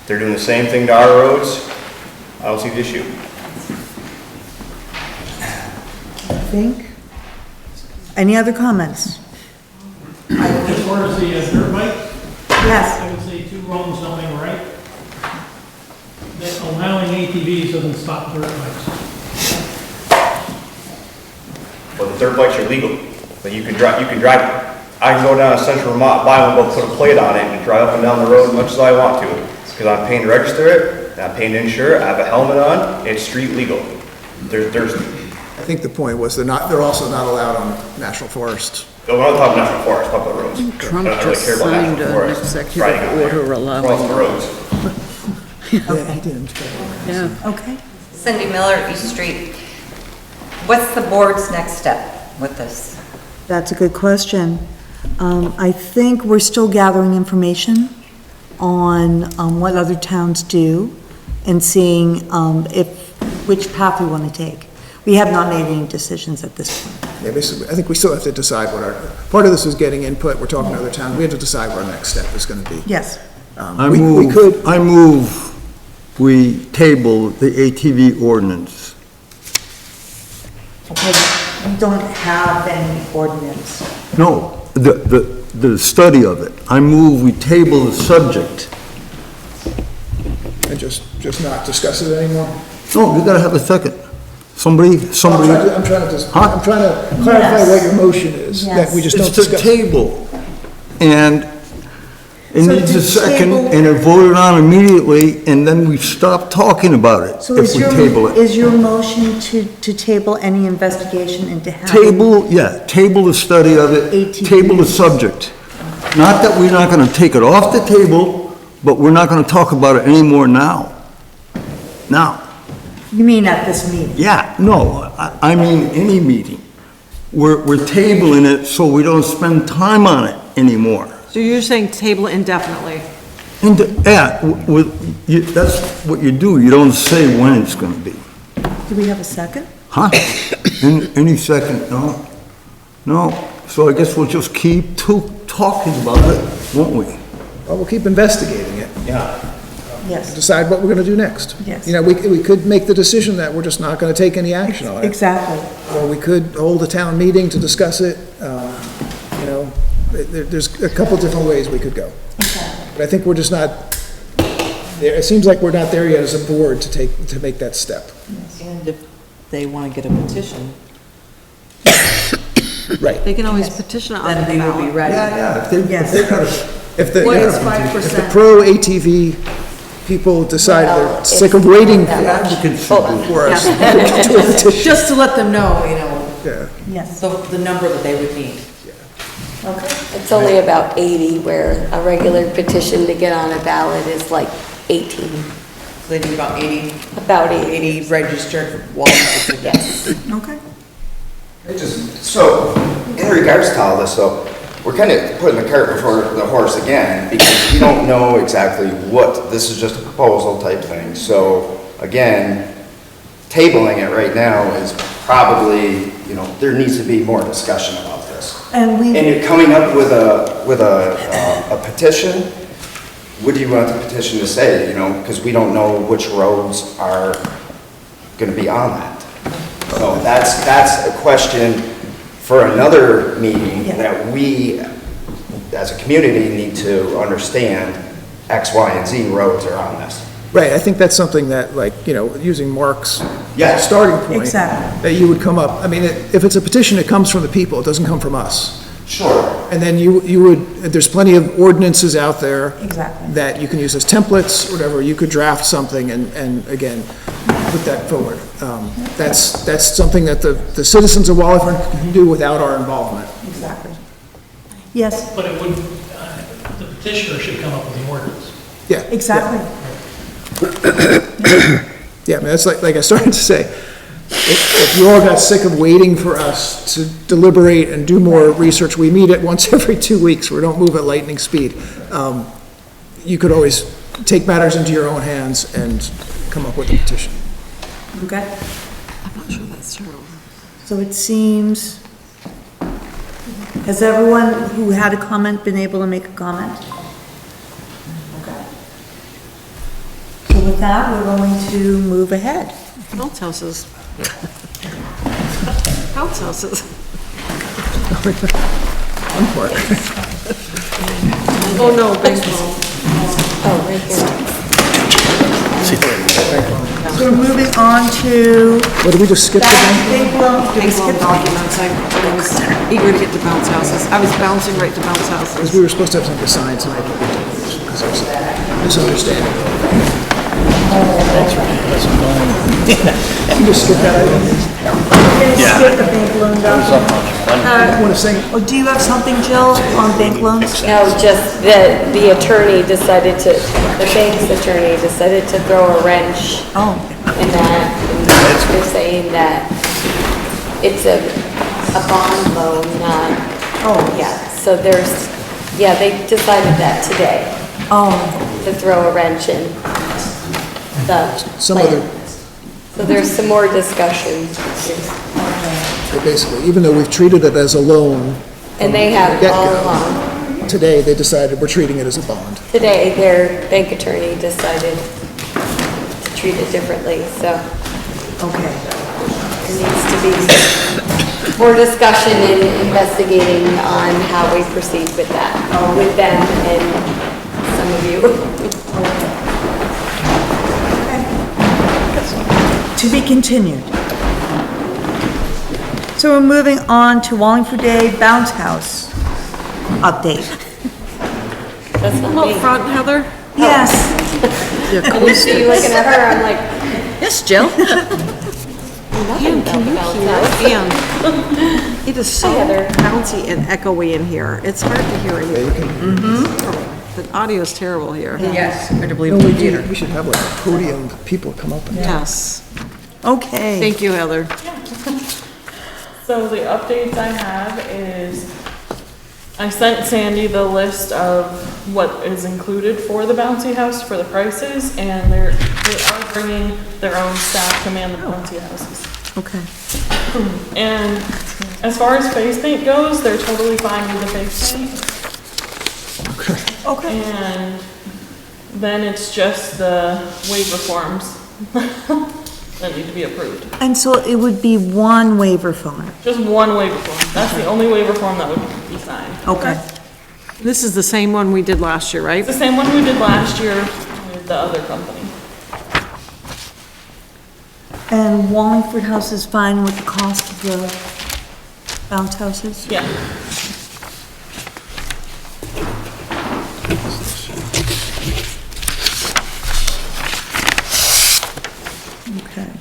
Speaker 14: They're doing the same thing to our roads. I don't see the issue.
Speaker 1: I think. Any other comments?
Speaker 8: As far as the dirt bike?
Speaker 1: Yes.
Speaker 8: I would say two wrongs don't make a right. That allowing ATVs doesn't stop dirt bikes.
Speaker 14: Well, the dirt bikes are legal, but you can drive. I can go down to Central Vermont, buy one, go put a plate on it, and drive up and down the road as much as I want to, because I'm paying to register it, and I'm paying to insure it, I have a helmet on, it's street legal.
Speaker 4: I think the point was they're also not allowed on National Forest.
Speaker 14: No, we're not talking National Forest, talking about roads.
Speaker 6: Trump
Speaker 14: I don't really
Speaker 6: just
Speaker 14: care about
Speaker 6: signed
Speaker 14: National
Speaker 6: an
Speaker 14: Forest.
Speaker 6: executive
Speaker 14: Riding out there.
Speaker 6: order allowing
Speaker 14: Across the roads.
Speaker 4: Yeah, he didn't.
Speaker 6: Yeah.
Speaker 1: Okay.
Speaker 7: Cindy Miller, East Street. What's the board's next step with this?
Speaker 1: That's a good question. I think we're still gathering information on what other towns do and seeing which path we want to take. We have not made any decisions at this point.
Speaker 4: Yeah, basically, I think we still have to decide part of this is getting input, we're talking to other towns, we have to decide what our next step is going to be.
Speaker 1: Yes.
Speaker 3: I move we table the ATV ordinance.
Speaker 1: Okay, we don't have any ordinance.
Speaker 3: No, the study of it. I move we table the subject.
Speaker 4: And just not discuss it anymore?
Speaker 3: No, you gotta have a second. Somebody.
Speaker 4: I'm trying to clarify what your motion is, that we just don't discuss.
Speaker 3: It's to table, and it
Speaker 1: So
Speaker 3: needs
Speaker 1: to
Speaker 3: a second,
Speaker 1: table-
Speaker 3: and it voted on immediately, and then we stop talking about it
Speaker 1: So
Speaker 3: if we table it.
Speaker 1: is your motion to table any investigation into having?
Speaker 3: Table the study of it,
Speaker 1: ATVs.
Speaker 3: table the subject. Not that we're not gonna take it off the table, but we're not gonna talk about it anymore now. Now.
Speaker 1: You mean at this meeting?
Speaker 3: Yeah, no, I mean any meeting. We're tabling it so we don't spend time on it anymore.
Speaker 2: So you're saying table it indefinitely?
Speaker 3: That's what you do, you don't say when it's gonna be.
Speaker 1: Do we have a second?
Speaker 3: Huh? Any second, no? No, so I guess we'll just keep talking about it, won't we?
Speaker 4: Well, we'll keep investigating it.
Speaker 14: Yeah.
Speaker 1: Yes.
Speaker 4: decide what we're gonna do next.
Speaker 1: Yes.
Speaker 4: You know, we could make the decision that we're just not gonna take any action on it.
Speaker 1: Exactly.
Speaker 4: Or we could hold a town meeting to discuss it, you know, there's a couple different ways we could go. But I think we're just not, there. It seems like we're not there yet as a board to make that step.
Speaker 21: And if they want to get a petition.
Speaker 4: Right.
Speaker 2: They can always petition on the
Speaker 21: Then they will be
Speaker 2: ballot.
Speaker 21: ready.
Speaker 4: If the
Speaker 21: What is 5%?
Speaker 4: pro ATV people decide they're sick of waiting for us.
Speaker 21: Just to let them know, you know,
Speaker 4: Yeah.
Speaker 1: Yes.
Speaker 21: the number that they would need.
Speaker 1: Okay.
Speaker 22: It's only about 80, where a regular petition to get on a ballot is like 18.
Speaker 21: So they need about 80.
Speaker 22: About 80.
Speaker 21: 80 registered Wallingford.
Speaker 22: Yes.
Speaker 1: Okay.
Speaker 20: So, in regards to all this, though, we're kind of putting the cart before the horse again, because we don't know exactly what, this is just a proposal type thing. So, again, tabling it right now is probably, you know, there needs to be more discussion about this.
Speaker 1: And
Speaker 20: you're coming up with a petition, what do you want the petition to say, you know, because we don't know which roads are gonna be on that. So that's a question for another meeting that we, as a community, need to understand X, Y, and Z roads are on this.
Speaker 4: Right, I think that's something that, like, you know, using Mark's
Speaker 20: Yes.
Speaker 4: starting point.
Speaker 1: Exactly.
Speaker 4: That you would come up, I mean, if it's a petition, it comes from the people, it doesn't come from us.
Speaker 20: Sure.
Speaker 4: And then you would, there's plenty of ordinances out there.
Speaker 1: Exactly.
Speaker 4: That you can use as templates, whatever, you could draft something and again, put that forward. That's something that the citizens of Wallingford can do without our involvement.
Speaker 1: Exactly. Yes.
Speaker 8: But it would, the petitioner should come up with the ordinance.
Speaker 4: Yeah.
Speaker 1: Exactly.
Speaker 4: Yeah, I mean, that's like I started to say, if you all got sick of waiting for us to deliberate and do more research, we meet it once every 2 weeks, we don't move at lightning speed. You could always take matters into your own hands and come up with a petition.
Speaker 1: Okay.
Speaker 2: I'm not sure that's true.
Speaker 1: So it seems, has everyone who had a comment been able to make a comment? Okay. So with that, we're going to move ahead.
Speaker 2: Bounce houses. Bounce houses. Oh, no, baseball.
Speaker 22: Oh, right here.
Speaker 1: So we're moving on to.
Speaker 4: What, did we just skip the bank?
Speaker 2: Big long documents, I was eager to get to bounce houses. I was bouncing right to bounce houses.
Speaker 4: Because we were supposed to have something signed tonight, but we didn't, because there's a misunderstanding. You just skip that item?
Speaker 1: Skip the bank loan document. Or do you have something, Jill, on bank loans?
Speaker 22: No, just the attorney decided to, the bank's attorney decided to throw a wrench in that. And they're saying that it's a bond loan, not, so there's, they decided that today. To throw a wrench in the
Speaker 4: Some
Speaker 22: plan.
Speaker 4: other,
Speaker 22: So there's some more discussion.
Speaker 4: so basically, even though we've treated it as a loan.
Speaker 22: And they have
Speaker 4: from the
Speaker 22: all
Speaker 4: get-go,
Speaker 22: along.
Speaker 4: Today, they decided we're treating it as a bond.
Speaker 22: Today, their bank attorney decided to treat it differently, so.
Speaker 1: Okay.
Speaker 22: There needs to be more discussion and investigating on how we proceed with that, with them and some of you.
Speaker 1: To be continued. So we're moving on to Wallingford Day Bounce House update.
Speaker 22: That's not
Speaker 2: Up
Speaker 22: me.
Speaker 2: front, Heather?
Speaker 1: Yes.
Speaker 22: I just see you looking at her, I'm like,
Speaker 2: Yes, Jill.
Speaker 22: Ian,
Speaker 2: can you hear? Ian, it is so bouncy and echoey in here. It's hard to hear anything. The audio is terrible here.
Speaker 21: Yes, I do believe
Speaker 4: No,
Speaker 21: the
Speaker 4: we
Speaker 21: theater.
Speaker 4: do, we should have like a podium, people come up and.
Speaker 2: Yes.
Speaker 1: Okay.
Speaker 2: Thank you, Heather.
Speaker 23: So the updates I have is, I sent Sandy the list of what is included for the bouncy house for the prices, and they are bringing their own staff to man the bouncy houses.
Speaker 1: Okay.
Speaker 23: And as far as face paint goes, they're totally fine with the face paint.
Speaker 1: Okay.
Speaker 23: And Then it's just the waiver forms that need to be approved.
Speaker 1: And so it would be one waiver form?
Speaker 23: Just one waiver form. That's the only waiver form that would be signed.
Speaker 1: Okay.
Speaker 2: This is the same one we did last year, right?
Speaker 23: It's the same one we did last year with the other company.
Speaker 1: And Wallingford House is fine with the cost of the bounce houses?
Speaker 23: Yeah.
Speaker 1: Okay.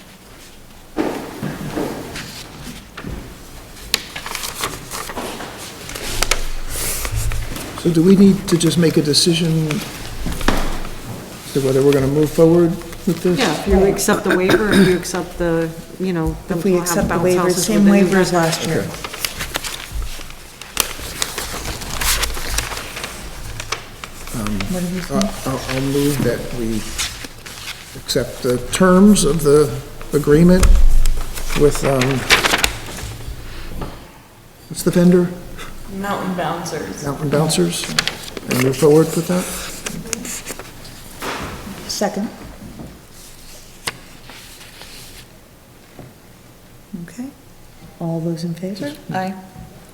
Speaker 4: So do we need to just make a decision as to whether we're going to move forward with this?
Speaker 2: Yeah, if you accept the waiver, if you accept the, you know.
Speaker 1: If we
Speaker 2: we'll
Speaker 1: accept
Speaker 2: have
Speaker 1: the
Speaker 2: bounce
Speaker 1: waivers,
Speaker 2: houses
Speaker 1: same
Speaker 2: with the new
Speaker 1: waivers last year. What do you think?
Speaker 4: I'll move that we accept the terms of the agreement with, what's the vendor?
Speaker 23: Mountain Bouncers.
Speaker 4: Mountain Bouncers, and move forward with that?
Speaker 1: Second. Okay. All those in favor?
Speaker 2: Aye.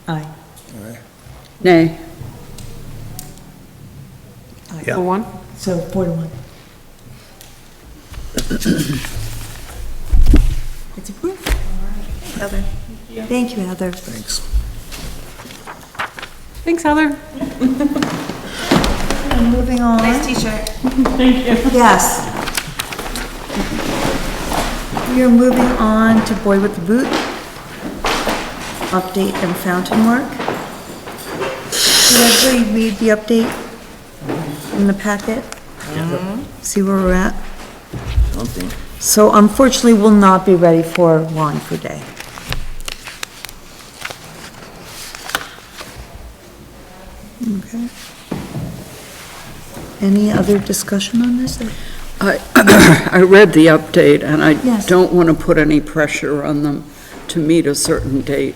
Speaker 1: Aye.
Speaker 6: Nay.
Speaker 3: Yeah.
Speaker 2: For one?
Speaker 1: So 4-1. It's approved. Heather. Thank you, Heather.
Speaker 4: Thanks.
Speaker 2: Thanks, Heather.
Speaker 1: And moving on.
Speaker 7: Nice t-shirt.
Speaker 23: Thank you.
Speaker 1: Yes. We are moving on to Boy with the Boot. Update and fountain work. Did everybody read the update in the packet? See where we're at?
Speaker 3: Something.
Speaker 1: So unfortunately, we'll not be ready for Wallingford Day. Okay. Any other discussion on this?
Speaker 6: I read the update, and I
Speaker 1: Yes.
Speaker 6: don't want to put any pressure on them to meet a certain date,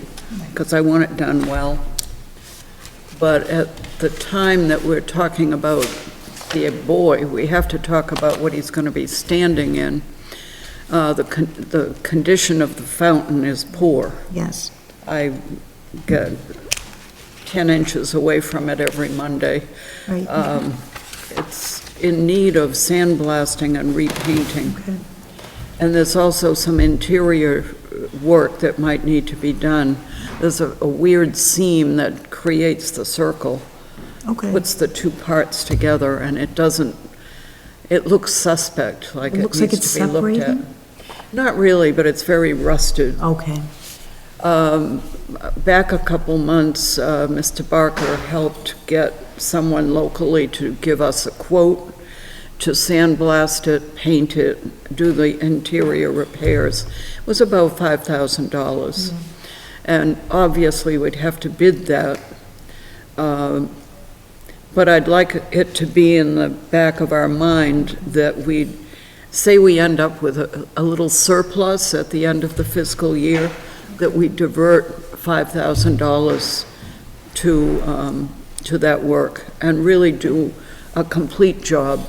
Speaker 6: because I want it done well. But at the time that we're talking about the boy, we have to talk about what he's going to be standing in. The condition of the fountain is poor.
Speaker 1: Yes.
Speaker 6: I get 10 inches away from it every Monday.
Speaker 1: Right.
Speaker 6: It's in need of sandblasting and repainting.
Speaker 1: Okay.
Speaker 6: And there's also some interior work that might need to be done. There's a weird seam that creates the circle.
Speaker 1: Okay.
Speaker 6: Puts the two parts together, and it doesn't, it looks suspect, like
Speaker 1: It
Speaker 6: it
Speaker 1: looks like
Speaker 6: needs
Speaker 1: it's
Speaker 6: to be looked at.
Speaker 1: separating?
Speaker 6: Not really, but it's very rusted.
Speaker 1: Okay.
Speaker 6: Back a couple months, Mr. Barker helped get someone locally to give us a quote to sandblast it, paint it, do the interior repairs. It was about $5,000. And obviously, we'd have to bid that. But I'd like it to be in the back of our mind that we'd, say we end up with a little surplus at the end of the fiscal year, that we divert $5,000 to that work and really do a complete job.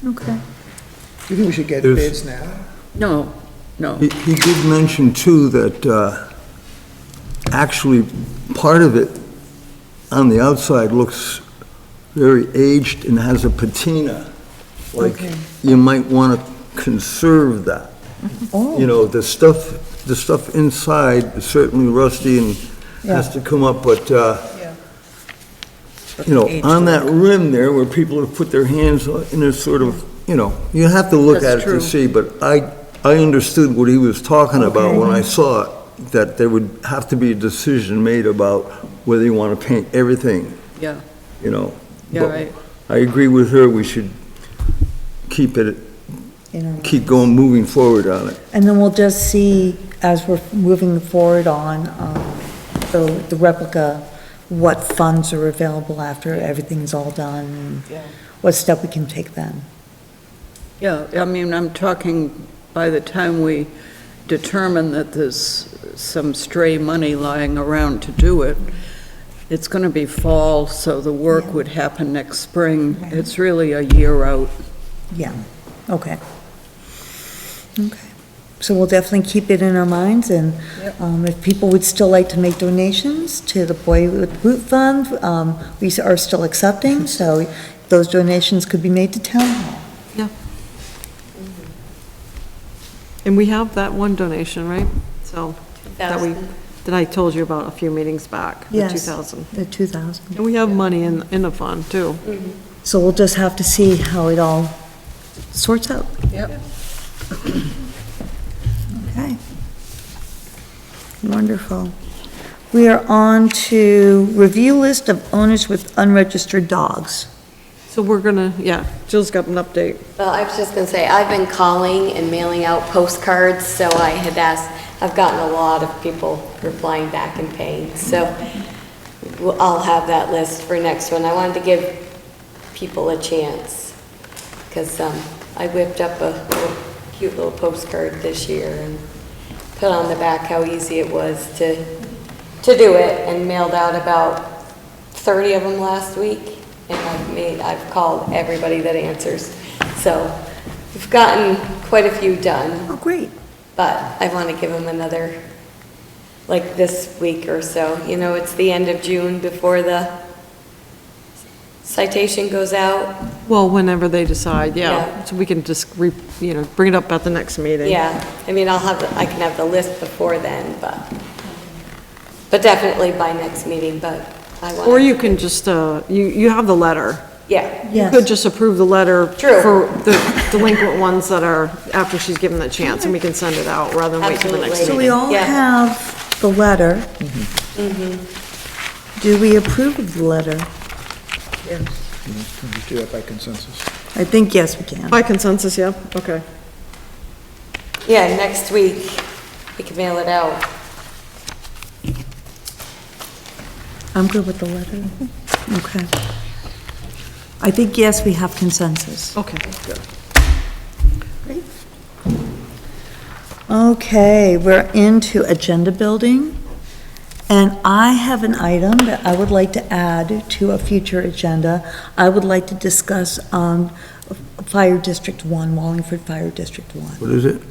Speaker 1: Okay.
Speaker 4: Do you think we should get
Speaker 3: There's-
Speaker 4: bids now?
Speaker 6: No, no.
Speaker 3: He did mention too that, actually, part of it on the outside looks very aged and has a patina. Like,
Speaker 1: Okay.
Speaker 3: you might want to conserve that.
Speaker 1: Oh.
Speaker 3: You know, the stuff inside is certainly rusty and has to come up, but, you know, on that rim there where people have put their hands on, in a sort of, you know, you have to look at
Speaker 6: That's
Speaker 3: it
Speaker 6: true.
Speaker 3: to see, but I understood what he was talking about when I saw it, that there would have to be a decision made about whether you want to paint everything,
Speaker 6: Yeah,
Speaker 3: you know.
Speaker 6: yeah,
Speaker 3: But
Speaker 6: right.
Speaker 3: I agree with her, we should keep it,
Speaker 1: You know.
Speaker 3: keep going, moving forward on it.
Speaker 1: And then we'll just see, as we're moving forward on the replica, what funds are available after everything's all done, and what step we can take then.
Speaker 6: Yeah, I mean, I'm talking by the time we determine that there's some stray money lying around to do it, it's going to be fall, so the work would happen next spring. It's really a year out.
Speaker 1: Yeah, okay. Okay, so we'll definitely keep it in our minds, and if people would still like to make donations to the Boy with the Boot Fund, we are still accepting, so those donations could be made to Town Hall.
Speaker 2: Yeah. And we have that one donation, right? So, that I told you about a few meetings back, the
Speaker 1: Yes,
Speaker 2: 2,000.
Speaker 1: the 2,000.
Speaker 2: And we have money in the fund, too.
Speaker 1: So we'll just have to see how it all sorts out.
Speaker 6: Yep.
Speaker 1: Okay. Wonderful. We are on to review list of owners with unregistered dogs.
Speaker 2: So we're gonna, Jill's got an update.
Speaker 22: Well, I was just gonna say, I've been calling and mailing out postcards, so I had asked, I've gotten a lot of people replying back and paying, so I'll have that list for next one. I wanted to give people a chance, because I whipped up a cute little postcard this year and put on the back how easy it was to do it, and mailed out about 30 of them last week, and I've called everybody that answers. So we've gotten quite a few done.
Speaker 1: Oh, great.
Speaker 22: But I want to give them another, like this week or so. You know, it's the end of June before the citation goes out.
Speaker 2: Well, whenever they decide,
Speaker 22: Yeah.
Speaker 2: So we can just, bring it up at the next meeting.
Speaker 22: Yeah, I mean, I can have the list before then, but definitely by next meeting, but I want.
Speaker 2: Or you can just, you have the letter.
Speaker 22: Yeah.
Speaker 2: You could just approve the letter.
Speaker 22: True.
Speaker 2: For the delinquent ones that are after she's given the chance, and we can send it out rather than wait till the next meeting.
Speaker 1: So we all have the letter. Do we approve of the letter?
Speaker 4: Yes. Can we do that by consensus?
Speaker 1: I think yes, we can.
Speaker 2: By consensus, yeah, okay.
Speaker 22: Yeah, next week, we can mail it out.
Speaker 1: I'm good with the letter. Okay. I think yes, we have consensus.
Speaker 2: Okay, good.
Speaker 1: Great. Okay, we're into agenda building. And I have an item that I would like to add to a future agenda. I would like to discuss Fire District 1, Wallingford Fire District 1.
Speaker 3: What is it?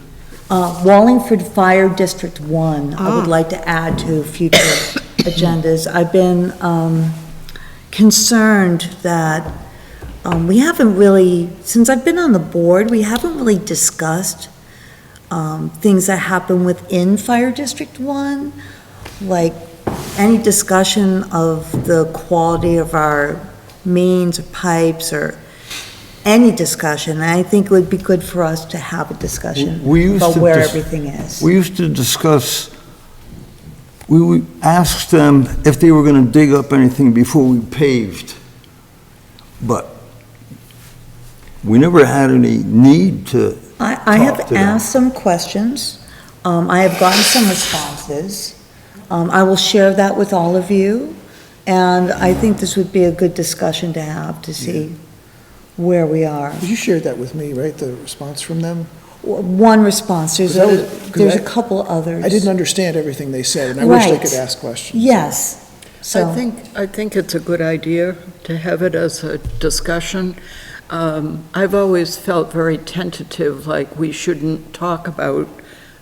Speaker 1: Wallingford Fire District 1, I would like to add to future agendas. I've been concerned that we haven't really, since I've been on the board, we haven't really discussed things that happen within Fire District 1, like any discussion of the quality of our mains or pipes or any discussion. I think it would be good for us to have a discussion about where everything is.
Speaker 3: We used to discuss, we asked them if they were gonna dig up anything before we paved, but we never had any need to
Speaker 1: I have
Speaker 3: talk to them.
Speaker 1: asked some questions. I have gotten some responses. I will share that with all of you, and I think this would be a good discussion to have to see where we are.
Speaker 4: You shared that with me, right, the response from them?
Speaker 1: One response, there's a couple others.
Speaker 4: I didn't understand everything they said, and I wish they
Speaker 1: Right.
Speaker 4: could ask questions.
Speaker 1: Yes, so.
Speaker 6: I think it's a good idea to have it as a discussion. I've always felt very tentative, like we shouldn't talk about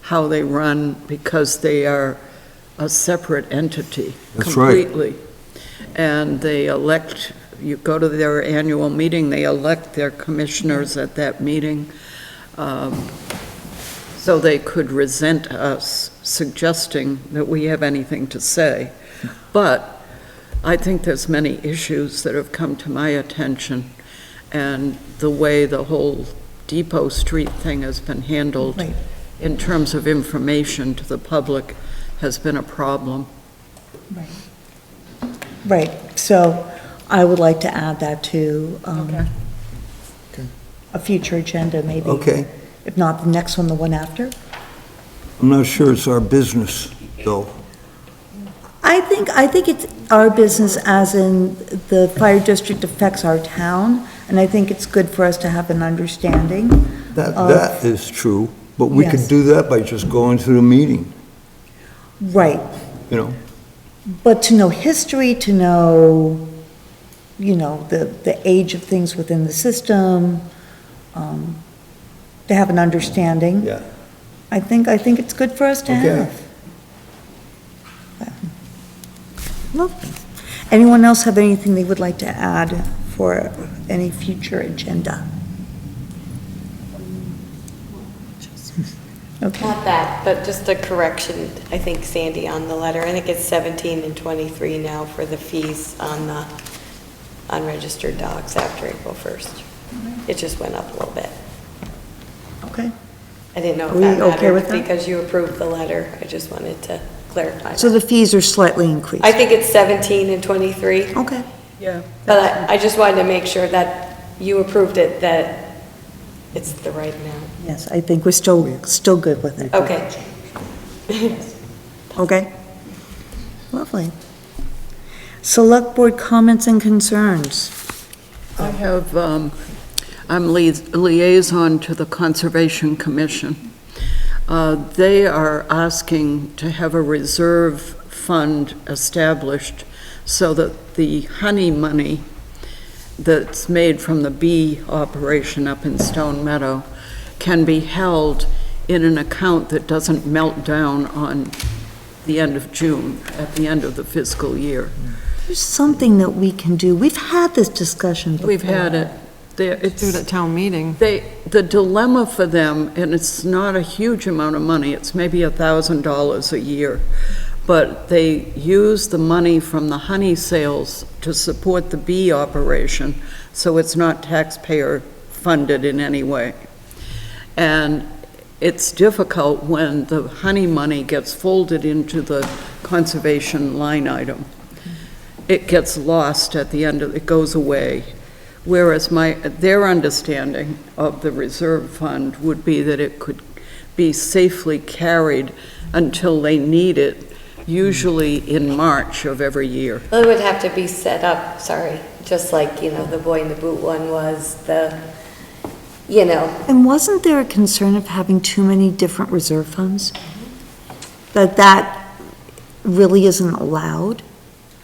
Speaker 6: how they run because they are a separate entity.
Speaker 3: That's right.
Speaker 6: Completely. And they elect, you go to their annual meeting, they elect their commissioners at that meeting. So they could resent us suggesting that we have anything to say. But I think there's many issues that have come to my attention, and the way the whole Depot Street thing has been handled
Speaker 1: Right.
Speaker 6: in terms of information to the public has been a problem.
Speaker 1: Right, so I would like to add that to a future agenda, maybe.
Speaker 3: Okay.
Speaker 1: If not the next one, the one after.
Speaker 3: I'm not sure it's our business, though.
Speaker 1: I think it's our business, as in the fire district affects our town, and I think it's good for us to have an understanding.
Speaker 3: That is true, but we
Speaker 1: Yes.
Speaker 3: could do that by just going to the meeting,
Speaker 1: Right,
Speaker 3: you know?
Speaker 1: but to know history, to know, you know, the age of things within the system, to have an understanding.
Speaker 3: Yeah.
Speaker 1: I think it's good for us to
Speaker 3: Okay.
Speaker 1: have. Lovely. Anyone else have anything they would like to add for any future agenda? Okay.
Speaker 22: Not that, but just a correction, I think, Sandy, on the letter. I think it's 17 and 23 now for the fees on the unregistered dogs after April 1st. It just went up a little bit.
Speaker 1: Okay.
Speaker 22: I didn't know
Speaker 1: Are
Speaker 22: if
Speaker 1: we
Speaker 22: that
Speaker 1: okay
Speaker 22: mattered
Speaker 1: with that?
Speaker 22: because you approved the letter. I just wanted to clarify
Speaker 1: So
Speaker 22: that.
Speaker 1: the fees are slightly increased?
Speaker 22: I think it's 17 and 23.
Speaker 1: Okay.
Speaker 6: Yeah.
Speaker 22: But I just wanted to make sure that you approved it, that it's the right amount.
Speaker 1: Yes, I think we're still good with it.
Speaker 22: Okay.
Speaker 1: Okay. Lovely. Select board comments and concerns.
Speaker 6: I have, I'm liaison to the Conservation Commission. They are asking to have a reserve fund established so that the honey money that's made from the bee operation up in Stone Meadow can be held in an account that doesn't melt down on the end of June, at the end of the fiscal year.
Speaker 1: There's something that we can do. We've had this discussion before.
Speaker 6: We've had it. It's
Speaker 2: Do it at town meeting.
Speaker 6: the dilemma for them, and it's not a huge amount of money, it's maybe $1,000 a year, but they use the money from the honey sales to support the bee operation, so it's not taxpayer funded in any way. And it's difficult when the honey money gets folded into the conservation line item. It gets lost at the end of, it goes away. Whereas their understanding of the reserve fund would be that it could be safely carried until they need it, usually in March of every year.
Speaker 22: Well, it would have to be set up, just like, the Boy in the Boot one was,
Speaker 1: And wasn't there a concern of having too many different reserve funds? That really isn't allowed?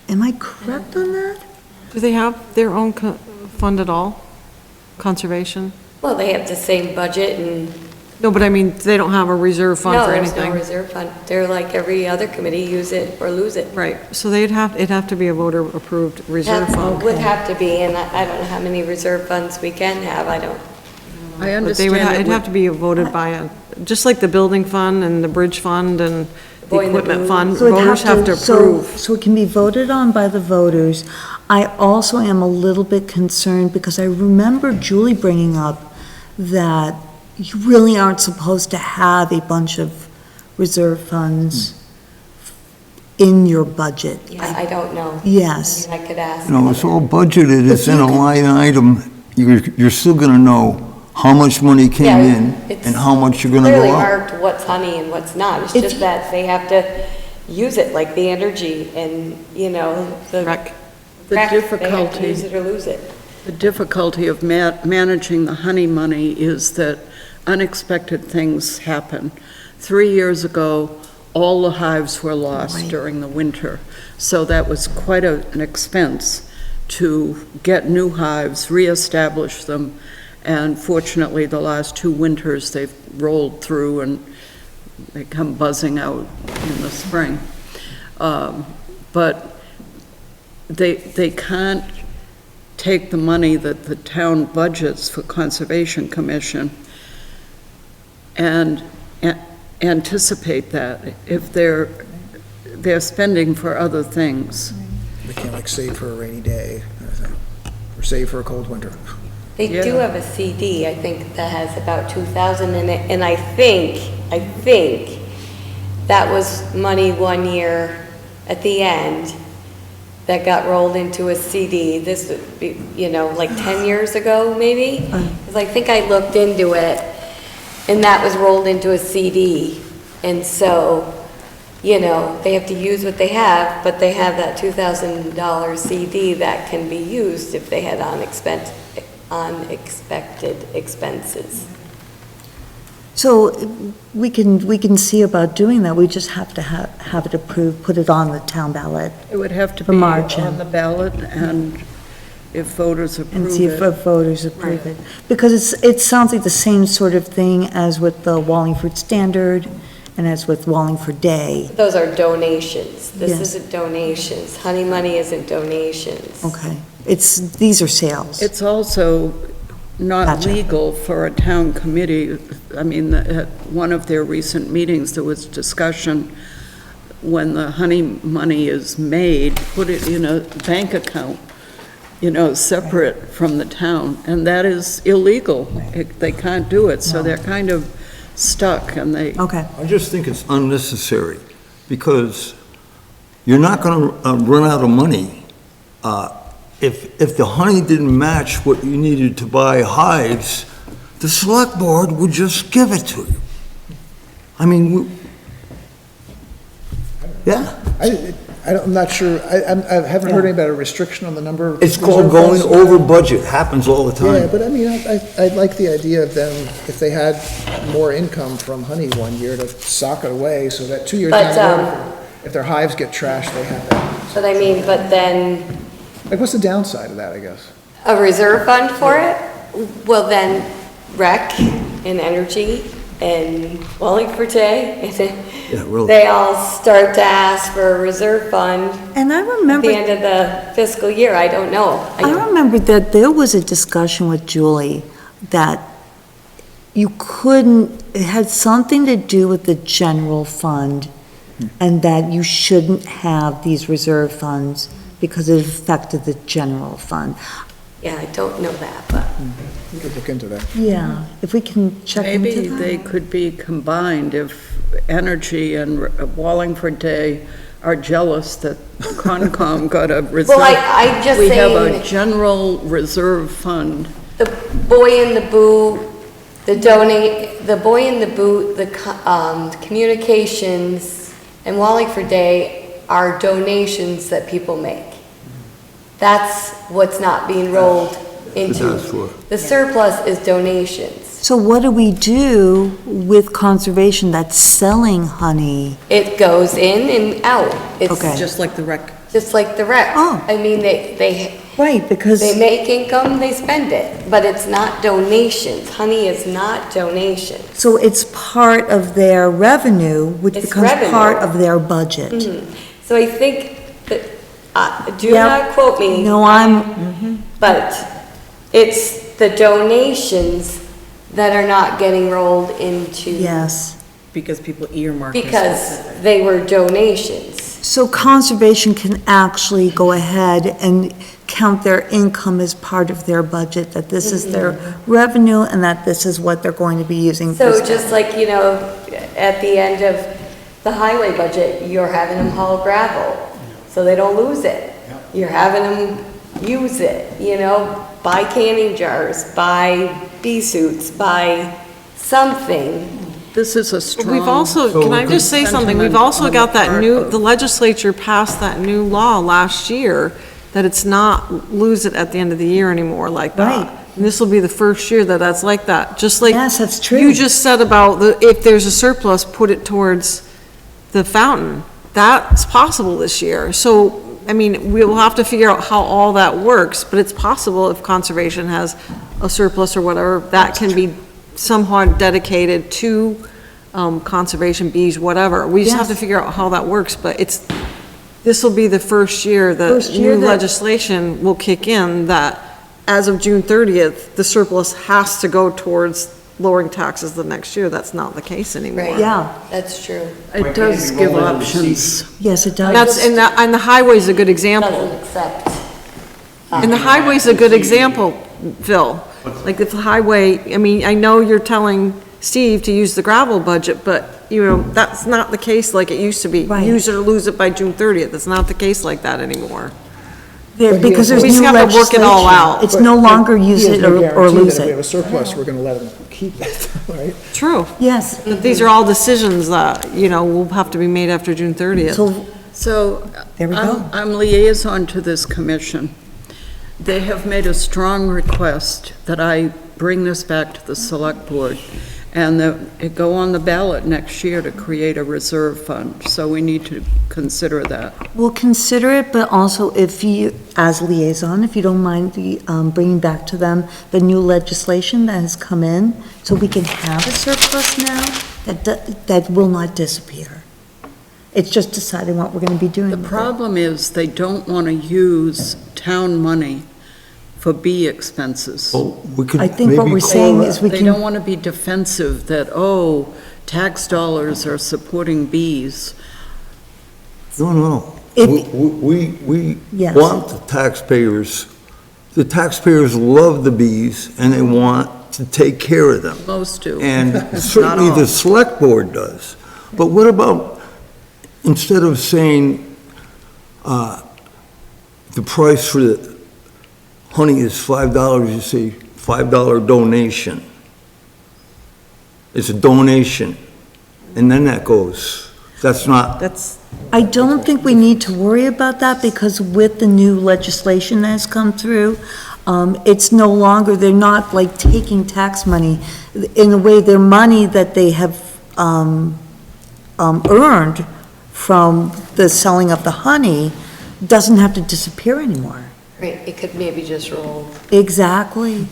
Speaker 1: Am I correct on that?
Speaker 2: Do they have their own fund at all? Conservation?
Speaker 22: Well, they have the same budget and.
Speaker 2: No, but I mean, they don't have a reserve fund for anything?
Speaker 22: No, there's no reserve fund. They're like every other committee, use it or lose it.
Speaker 2: Right, so it'd have to be a voter-approved reserve fund.
Speaker 22: Would have to be, and I don't know how many reserve funds we can have, I don't.
Speaker 6: I
Speaker 2: But they would,
Speaker 6: understand
Speaker 2: it'd have to be voted by just like the building fund and the bridge fund and the
Speaker 22: Boy in the
Speaker 2: equipment
Speaker 22: Boot.
Speaker 2: fund,
Speaker 1: So it'd
Speaker 2: voters have to approve.
Speaker 1: So it can be voted on by the voters. I also am a little bit concerned because I remember Julie bringing up that you really aren't supposed to have a bunch of reserve funds in your budget.
Speaker 22: Yeah, I don't know.
Speaker 1: Yes.
Speaker 22: I could ask.
Speaker 3: You know, it's all budgeted, it's in a line item, you're still gonna know how much money came
Speaker 22: Yeah,
Speaker 3: in
Speaker 22: it's
Speaker 3: and how much you're gonna
Speaker 22: Clearly
Speaker 3: go out.
Speaker 22: marked what's honey and what's not. It's
Speaker 1: If
Speaker 22: just
Speaker 1: you-
Speaker 22: that they have to use it, like the energy and, the.
Speaker 2: Rec.
Speaker 6: The
Speaker 22: They have to
Speaker 6: difficulty-
Speaker 22: use it or lose it.
Speaker 6: The difficulty of managing the honey money is that unexpected things happen. 3 years ago, all the hives were lost
Speaker 1: Right.
Speaker 6: during the winter, so that was quite an expense to get new hives, reestablish them, and fortunately, the last 2 winters, they've rolled through and they come buzzing out in the spring. But they can't take the money that the town budgets for Conservation Commission and anticipate that if they're spending for other things.
Speaker 4: They can't save for a rainy day, or save for a cold winter.
Speaker 22: They do have a CD, I think, that has about 2,000 in it, and I think that was money one year at the end that got rolled into a CD. This would be, like 10 years ago, maybe? 'Cause I think I looked into it, and that was rolled into a CD. And so, they have to use what they have, but they have that $2,000 CD that can be used if they had unexpected expenses.
Speaker 1: So we can see about doing that, we just have to have it approved, put it on the town ballot.
Speaker 6: It would have to
Speaker 1: For
Speaker 6: be
Speaker 1: March,
Speaker 6: on the ballot, and if voters approve
Speaker 1: And see if
Speaker 6: it.
Speaker 1: voters approve it. Because it sounds like the same sort of thing as with the Wallingford Standard and as with Wallingford Day.
Speaker 22: Those are donations. This
Speaker 1: Yes.
Speaker 22: isn't donations. Honey money isn't donations.
Speaker 1: Okay, these are sales.
Speaker 6: It's also not
Speaker 1: Gotcha.
Speaker 6: legal for a town committee. I mean, at one of their recent meetings, there was discussion, when the honey money is made, put it in a bank account, separate from the town, and that is illegal. They can't do it, so they're kind of stuck, and they...
Speaker 1: Okay.
Speaker 3: I just think it's unnecessary, because you're not gonna run out of money. If the honey didn't match what you needed to buy hives, the select board would just give it to you. I mean, yeah.
Speaker 4: I'm not sure, I haven't heard any about a restriction on the number of.
Speaker 3: It's called
Speaker 4: reserve
Speaker 3: going
Speaker 4: funds.
Speaker 3: over budget, happens all the time.
Speaker 4: Yeah, but I mean, I like the idea of them, if they had more income from honey one year, to sock it away, so that 2 years
Speaker 22: But,
Speaker 4: down the road, if their hives get trashed, they have that.
Speaker 22: but then
Speaker 4: Like, what's the downside of that, I guess?
Speaker 22: a reserve fund for it? Well, then rec and energy and Wallingford Day,
Speaker 3: Yeah, really.
Speaker 22: they all start to ask for a reserve fund
Speaker 1: And I
Speaker 22: at
Speaker 1: remember,
Speaker 22: the end of the fiscal year. I don't know.
Speaker 1: I remember that there was a discussion with Julie that you couldn't, it had something to do with the general fund, and that you shouldn't have these reserve funds because it affected the general fund.
Speaker 22: Yeah, I don't know that, but.
Speaker 4: We could look into that.
Speaker 1: Yeah, if we can check into
Speaker 6: Maybe
Speaker 1: that.
Speaker 6: they could be combined if Energy and Wallingford Day are jealous that Concom got a reserve.
Speaker 22: Well, I just
Speaker 6: We have a
Speaker 22: saying-
Speaker 6: general reserve fund.
Speaker 22: The boy in the boot, the boy in the boot, the communications, and Wallingford Day are donations that people make. That's what's not being rolled into.
Speaker 3: That's for-
Speaker 22: The surplus is donations.
Speaker 1: So what do we do with conservation that's selling honey?
Speaker 22: It goes in and out. It's
Speaker 1: Okay.
Speaker 21: Just like the rec.
Speaker 22: just like the rec.
Speaker 1: Oh.
Speaker 22: I mean, they
Speaker 1: Right, because,
Speaker 22: They make income, they spend it, but it's not donations. Honey is not donations.
Speaker 1: so it's part of their revenue, which
Speaker 22: It's
Speaker 1: becomes
Speaker 22: revenue.
Speaker 1: part of their budget.
Speaker 22: So I think that, do
Speaker 1: Yep.
Speaker 22: not quote me.
Speaker 1: No,
Speaker 22: But it's the donations that are not getting rolled into.
Speaker 1: yes.
Speaker 21: Because people earmark. it.
Speaker 22: Because they were donations.
Speaker 1: So conservation can actually go ahead and count their income as part of their budget, that this is their revenue and that this is what they're going to be using.
Speaker 22: So
Speaker 1: this-
Speaker 22: just like, at the end of the highway budget, you're having them haul gravel, so they don't lose it. You're having them use it, buy canning jars, buy bee suits, buy something.
Speaker 6: This is a strong...
Speaker 2: We've also, can I just say something? We've also got that the legislature passed that new law last year, that it's not lose it at the end of the year anymore like that.
Speaker 1: Right.
Speaker 2: And this will be the first year that that's like that, just like.
Speaker 1: Yes, that's true.
Speaker 2: You just said about if there's a surplus, put it towards the fountain. That's possible this year. So, I mean, we'll have to figure out how all that works, but it's possible if conservation has a surplus or whatever, that can be somehow dedicated to conservation, bees, whatever. We just have to
Speaker 1: Yes.
Speaker 2: figure out how that works, but this will be the first year that
Speaker 1: First year
Speaker 2: new
Speaker 1: that-
Speaker 2: legislation will kick in, that as of June 30th, the surplus has to go towards lowering taxes the next year. That's not the case anymore.
Speaker 22: Right.
Speaker 1: Yeah,
Speaker 22: That's true.
Speaker 6: It does give options.
Speaker 1: yes, it does.
Speaker 2: That's, and the highway's a good example.
Speaker 22: Doesn't accept.
Speaker 2: And the highway's a good example, Phil. Like if the highway, I mean, I know you're telling Steve to use the gravel budget, but, that's not the case like it used to be.
Speaker 1: Right.
Speaker 2: Use it or lose it by June 30th. It's not the case like that anymore.
Speaker 1: Because there's
Speaker 2: We just
Speaker 1: new
Speaker 2: have to work it all
Speaker 1: legislation.
Speaker 2: out.
Speaker 1: It's no longer use
Speaker 4: He has
Speaker 1: it
Speaker 4: no
Speaker 1: or
Speaker 4: guarantee
Speaker 1: lose
Speaker 4: that if we have
Speaker 1: it.
Speaker 4: a surplus, we're gonna let them keep that, right?
Speaker 2: True.
Speaker 1: Yes.
Speaker 2: But these are all decisions that, will have to be made after June 30th.
Speaker 6: So,
Speaker 1: There we go.
Speaker 6: I'm liaison to this commission. They have made a strong request that I bring this back to the select board. And it go on the ballot next year to create a reserve fund, so we need to consider that.
Speaker 1: We'll consider it, but also if you, as liaison, if you don't mind bringing back to them the new legislation that has come in, so we can have a surplus now that will not disappear. It's just deciding what we're going to be doing.
Speaker 6: The problem is they don't want to use town money for bee expenses.
Speaker 1: I think what we're saying is we
Speaker 6: They
Speaker 1: can.
Speaker 6: don't want to be defensive that, oh, tax dollars are supporting bees.
Speaker 3: No.
Speaker 1: If-
Speaker 3: We
Speaker 1: Yes.
Speaker 3: want the taxpayers love the bees and they want to take care of them.
Speaker 6: Most do.
Speaker 3: And
Speaker 6: Not
Speaker 3: certainly
Speaker 6: all.
Speaker 3: the select board does. But what about, instead of saying, the price for the honey is $5, you say $5 donation. It's a donation, and then that goes. That's not.
Speaker 1: I don't think we need to worry about that because with the new legislation that has come through, it's no longer, they're not like taking tax money. In a way, their money that they have earned from the selling of the honey doesn't have to disappear anymore.
Speaker 22: Right, it could maybe just roll.
Speaker 1: Exactly.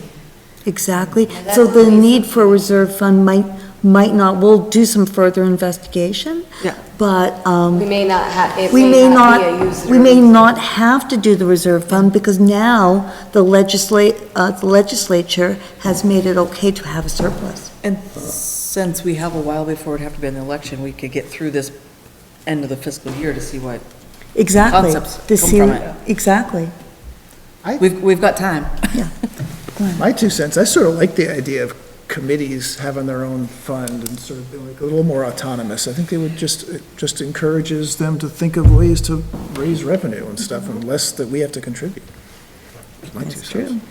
Speaker 1: So the need for a reserve fund might not, we'll do some further investigation.
Speaker 6: Yeah.
Speaker 1: But,
Speaker 22: We may not have, it
Speaker 1: we
Speaker 22: may
Speaker 1: may
Speaker 22: not be a
Speaker 1: not,
Speaker 22: user.
Speaker 1: we may not have to do the reserve fund because now the legislature has made it okay to have a surplus.
Speaker 21: And since we have a while before it'd have to be an election, we could get through this end of the fiscal year to see what
Speaker 1: Exactly.
Speaker 21: concepts
Speaker 1: To
Speaker 21: come
Speaker 1: see-
Speaker 21: from it.
Speaker 1: Exactly.
Speaker 21: We've got time.
Speaker 4: My 2 cents, I sort of like the idea of committees having their own fund and sort of being like a little more autonomous. I think they would it just encourages them to think of ways to raise revenue and stuff, and less that we have to contribute. My 2 cents.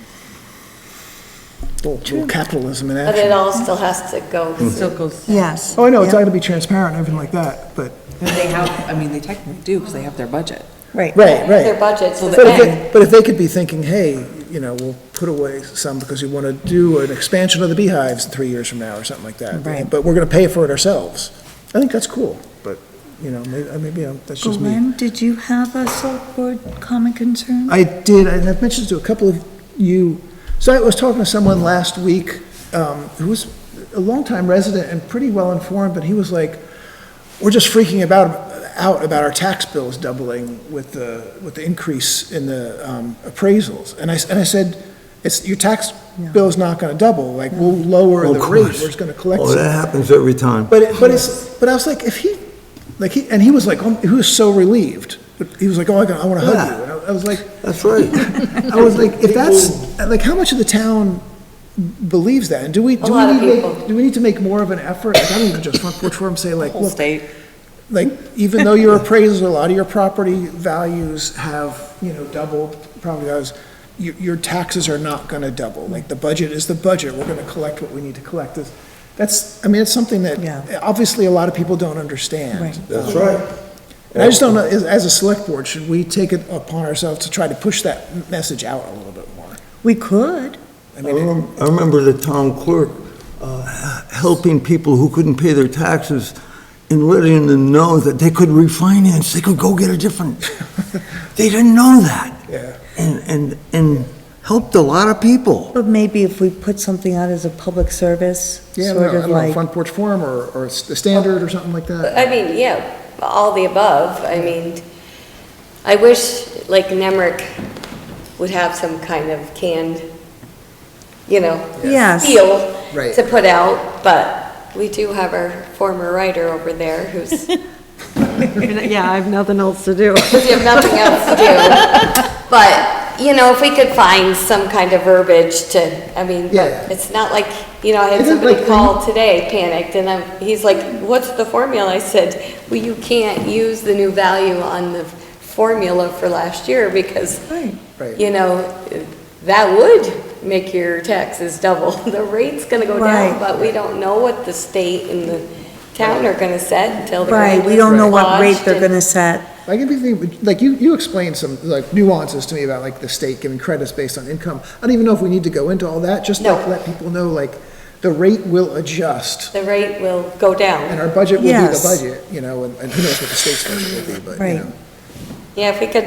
Speaker 4: Little capitalism in
Speaker 22: But
Speaker 4: action.
Speaker 22: it all still has to go.
Speaker 21: Still goes.
Speaker 1: Yes.
Speaker 4: Oh, I know, it's got to be transparent and everything like that, but.
Speaker 21: And they have, they technically do, because they have their budget.
Speaker 1: Right.
Speaker 4: Right.
Speaker 22: Their budgets.
Speaker 21: So
Speaker 4: But if they could be thinking, hey, we'll put away some because we want to do an expansion of the beehives 3 years from now or something like that.
Speaker 1: Right.
Speaker 4: But we're going to pay for it ourselves. I think that's cool, but, maybe that's just me.
Speaker 1: Glenn, did you have a select board comment concern?
Speaker 4: I did, and I've mentioned to a couple of you, so I was talking to someone last week, who was a longtime resident and pretty well informed, but he was like, we're just freaking out about our tax bills doubling with the increase in the appraisals. And I said, your tax bill's not gonna double, like, we'll lower the rate, we're just gonna collect some.
Speaker 3: That happens every time.
Speaker 4: But I was like, and he was like, he was so relieved. He was like, I wanna hug you. And I was like.
Speaker 3: That's right.
Speaker 4: I was like, if that's, like, how much of the town believes that? And do we need to make more of an effort? Like, I don't even just Front Porch Forum say like, look, like, even though your appraisals, a lot of your property values have, doubled, property values, your taxes are not gonna double. Like, the budget is the budget. We're gonna collect what we need to collect. It's something that obviously a lot of people don't understand.
Speaker 1: Right.
Speaker 3: That's right.
Speaker 4: And I just don't know, as a select board, should we take it upon ourselves to try to push that message out a little bit more?
Speaker 1: We could.
Speaker 3: I remember the town clerk helping people who couldn't pay their taxes and letting them know that they could refinance, they could go get a different, they didn't know that.
Speaker 4: Yeah.
Speaker 3: And helped a lot of people.
Speaker 1: But maybe if we put something out as a public service,
Speaker 4: Yeah, I
Speaker 1: sort
Speaker 4: don't
Speaker 1: of
Speaker 4: know,
Speaker 1: like.
Speaker 4: Front Porch Forum or the Standard or something like that.
Speaker 22: All the above. I wish, like, Nemrick would have some kind of canned,
Speaker 1: Yes.
Speaker 22: deal
Speaker 4: Right.
Speaker 22: to put out, but we do have our former writer over there who's,
Speaker 2: Yeah, I have nothing else to do.
Speaker 22: because you have nothing else to do. But, if we could find some kind of verbiage to,
Speaker 4: Yeah.
Speaker 22: it's not like, I had
Speaker 4: Isn't
Speaker 22: somebody
Speaker 4: like-
Speaker 22: call today, panicked, and he's like, what's the formula? I said, well, you can't use the new value on the formula for last year because,
Speaker 4: Right.
Speaker 22: that would make your taxes double. The rate's gonna go down,
Speaker 1: Right.
Speaker 22: but we don't know what the state and the town are gonna set until the
Speaker 1: Right,
Speaker 22: rate
Speaker 1: we
Speaker 22: is
Speaker 1: don't know what rate
Speaker 22: lodged
Speaker 1: they're
Speaker 22: and-
Speaker 1: gonna set.
Speaker 4: I can be, like, you explained some, like, nuances to me about, like, the state giving credits based on income. I don't even know if we need to go into all that, just like, let people know, like, the rate will adjust.
Speaker 22: The rate will go down.
Speaker 4: And our budget will be the
Speaker 22: Yes.
Speaker 4: budget, you know, and who knows what the state's budget will be, but, you know.
Speaker 22: Yeah, if we could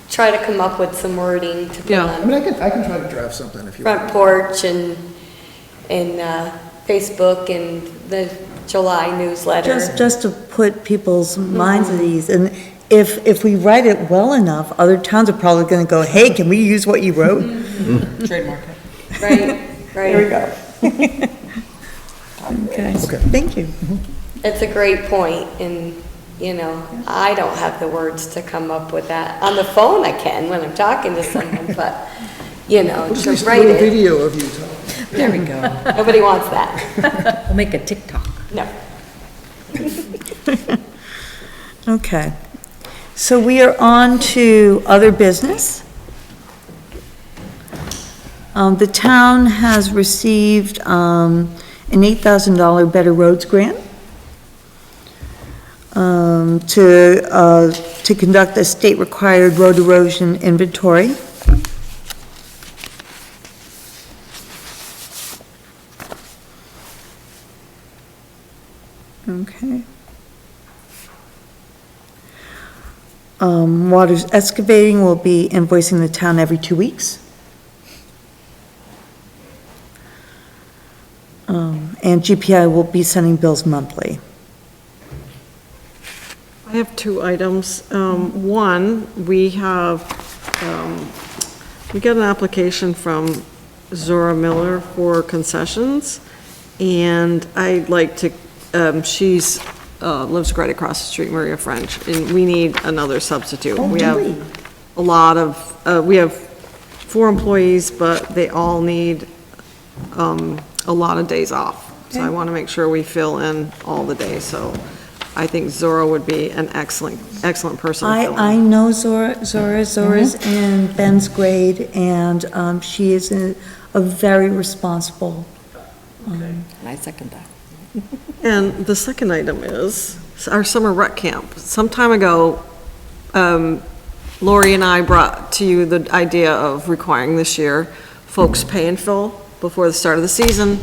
Speaker 22: try to come up with some wording to put
Speaker 4: I mean,
Speaker 22: on
Speaker 4: I can try to draft something if you want.
Speaker 22: front porch and Facebook and the July newsletter.
Speaker 1: Just to put people's minds at ease, and if we write it well enough, other towns are probably gonna go, hey, can we use what you wrote?
Speaker 21: Trademark it.
Speaker 22: Right, right.
Speaker 1: There we go. Okay, thank you.
Speaker 22: It's a great point, and, you know, I don't have the words to come up with that. On the phone I can when I'm talking to someone, but, you know,
Speaker 4: We'll
Speaker 22: to
Speaker 4: just
Speaker 22: write
Speaker 4: make a
Speaker 22: it.
Speaker 4: video of you talking.
Speaker 21: There we go.
Speaker 22: Nobody wants that.
Speaker 21: We'll make a TikTok.
Speaker 22: No.
Speaker 1: Okay, so we are on to other business. The town has received an $8,000 Better Roads grant to conduct a state-required road erosion inventory. Okay. Waters Excavating will be invoicing the town every 2 weeks. And GPI will be sending bills monthly.
Speaker 2: I have two items. One, we got an application from Zora Miller for concessions, and I'd like to, she's, lives right across the street, Maria French, and we need another substitute. We have a lot of, we have 4 employees, but they all need, a lot of days off. So I want to make sure we fill in all the days, so I think Zora would be an excellent person to fill in.
Speaker 1: I know Zora's in Ben's grade, and she is a very responsible.
Speaker 21: And I second that.
Speaker 2: And the second item is our summer rec camp. Some time ago, Lori and I brought to you the idea of requiring this year folks pay and fill before the start of the season,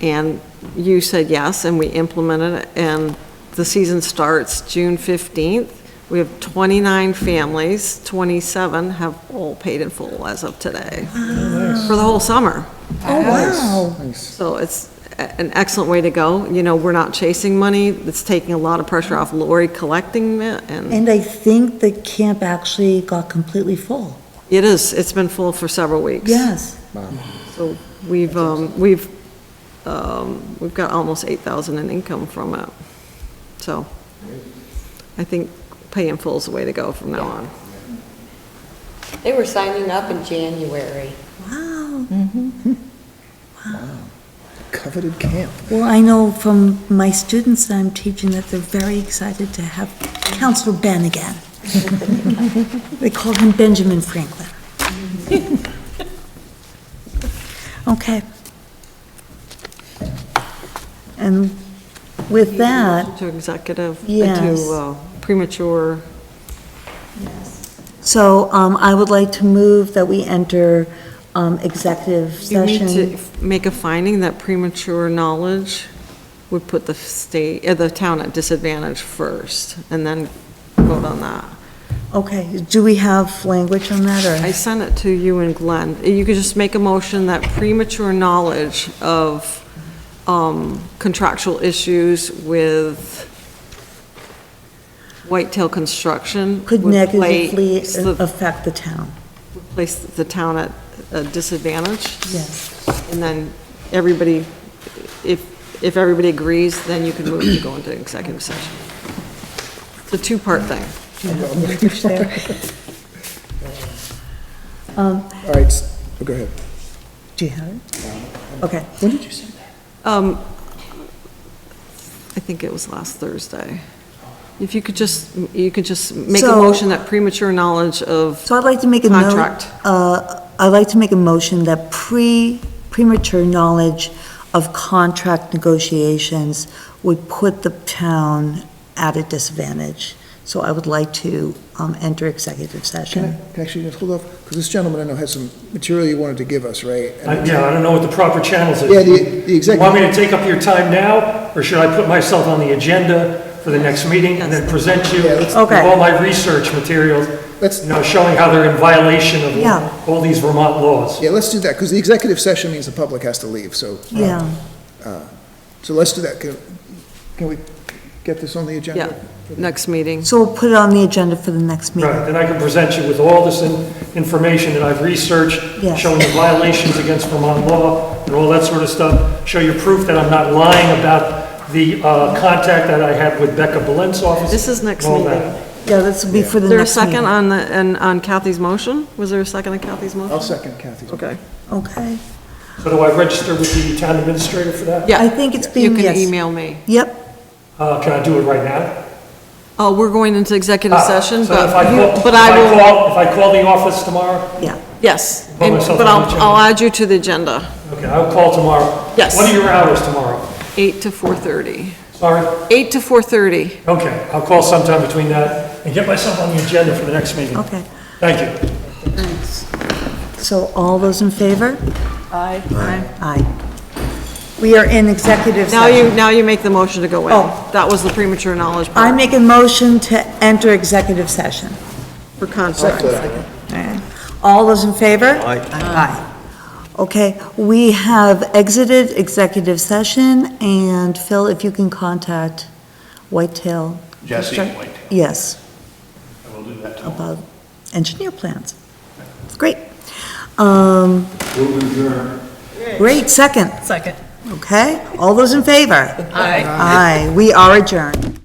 Speaker 2: and you said yes, and we implemented it, and the season starts June 15th. We have 29 families, 27 have all paid in full as of today for the whole summer.
Speaker 1: Oh, wow.
Speaker 2: So it's an excellent way to go. You know, we're not chasing money. It's taking a lot of pressure off Lori collecting it,
Speaker 1: And I think the camp actually got completely full.
Speaker 2: it is. It's been full for several weeks.
Speaker 1: Yes.
Speaker 2: So we've got almost 8,000 in income from it. So I think pay in full is the way to go from now on.
Speaker 22: They were signing up in January.
Speaker 1: Wow.
Speaker 4: Wow. Coveted camp.
Speaker 1: Well, I know from my students that I'm teaching that they're very excited to have Counselor Ben again. They call him Benjamin Franklin. Okay. And with that,
Speaker 2: To executive,
Speaker 1: Yes.
Speaker 2: to premature.
Speaker 1: so I would like to move that we enter executive
Speaker 2: You need
Speaker 1: session.
Speaker 2: to make a finding that premature knowledge would put the the town at disadvantage first, and then vote on that.
Speaker 1: Okay, do we have language on that, or?
Speaker 2: I sent it to you and Glenn. You could just make a motion that premature knowledge of contractual issues with Whitetail Construction
Speaker 1: Could
Speaker 2: would
Speaker 1: negatively
Speaker 2: place the-
Speaker 1: affect the town.
Speaker 2: place the town at a disadvantage.
Speaker 1: Yes.
Speaker 2: And then everybody, if everybody agrees, then you can move to go into executive session. It's a two-part thing.
Speaker 1: Language there.
Speaker 4: All right, go ahead.
Speaker 1: Do you have it? Okay.
Speaker 4: When did you send that?
Speaker 2: I think it was last Thursday. If you could just make a
Speaker 1: So-
Speaker 2: motion that premature knowledge of
Speaker 1: So I'd like to make a note.
Speaker 2: contract.
Speaker 1: I'd like to make a motion that premature knowledge of contract negotiations would put the town at a disadvantage. So I would like to enter executive session.
Speaker 4: Can I actually just hold off? Because this gentleman I know has some material you wanted to give us, right?
Speaker 5: Yeah, I don't know what the proper channels is.
Speaker 4: Yeah, the executive.
Speaker 5: Want me to take up your time now, or should I put myself on the agenda for the next meeting and then present you with all my research materials, showing how they're in violation of all these Vermont laws?
Speaker 4: Yeah, let's do that, because the executive session means the public has to leave, so. So let's do that. Can we get this on the agenda?
Speaker 2: Next meeting.
Speaker 1: So we'll put it on the agenda for the next meeting.
Speaker 5: Right, then I can present you with all this information that I've researched, showing the violations against Vermont law and all that sort of stuff, show you proof that I'm not lying about the contact that I had with Becca Belent's office.
Speaker 2: This is next
Speaker 5: and all
Speaker 2: meeting.
Speaker 5: that.
Speaker 1: Yeah, this will be for the
Speaker 2: Is there a
Speaker 1: next meeting.
Speaker 2: second on Kathy's motion? Was there a second on Kathy's motion?
Speaker 4: I'll second Kathy's.
Speaker 2: Okay.
Speaker 1: Okay.
Speaker 5: So do I register with the town administrator for that?
Speaker 2: Yeah.
Speaker 1: I think it's being,
Speaker 2: You can
Speaker 1: yes.
Speaker 2: email me.
Speaker 1: Yep.
Speaker 5: Can I do it right now?
Speaker 2: Oh, we're going into executive session,
Speaker 5: So
Speaker 2: but
Speaker 5: if I call the office tomorrow?
Speaker 1: Yeah.
Speaker 2: Yes,
Speaker 5: Put myself
Speaker 2: but
Speaker 5: on the agenda.
Speaker 2: I'll add you to the agenda.
Speaker 5: Okay, I'll call tomorrow.
Speaker 2: Yes.
Speaker 5: What are your hours tomorrow?
Speaker 2: 8 to 4:30.
Speaker 5: Sorry?
Speaker 2: 8 to 4:30.
Speaker 5: Okay, I'll call sometime between that and get myself on the agenda for the next meeting.
Speaker 1: Okay.
Speaker 5: Thank you.
Speaker 1: So all those in favor?
Speaker 23: Aye.
Speaker 1: Aye. We are in executive session.
Speaker 2: Now you make the motion to go in.
Speaker 1: Oh.
Speaker 2: That was the premature knowledge
Speaker 1: I
Speaker 2: part
Speaker 1: make a motion to enter executive session.
Speaker 2: for contract.
Speaker 1: Alright. All those in favor? Aye. Okay, we have exited executive session, and Phil, if you can contact Whitetail.
Speaker 14: Jesse Whitetail.
Speaker 1: Yes,
Speaker 14: I will do that tomorrow.
Speaker 1: about engineer plans. Great. Great, second.
Speaker 23: Second.
Speaker 1: Okay, all those in favor?
Speaker 23: Aye.
Speaker 1: Aye, we are adjourned.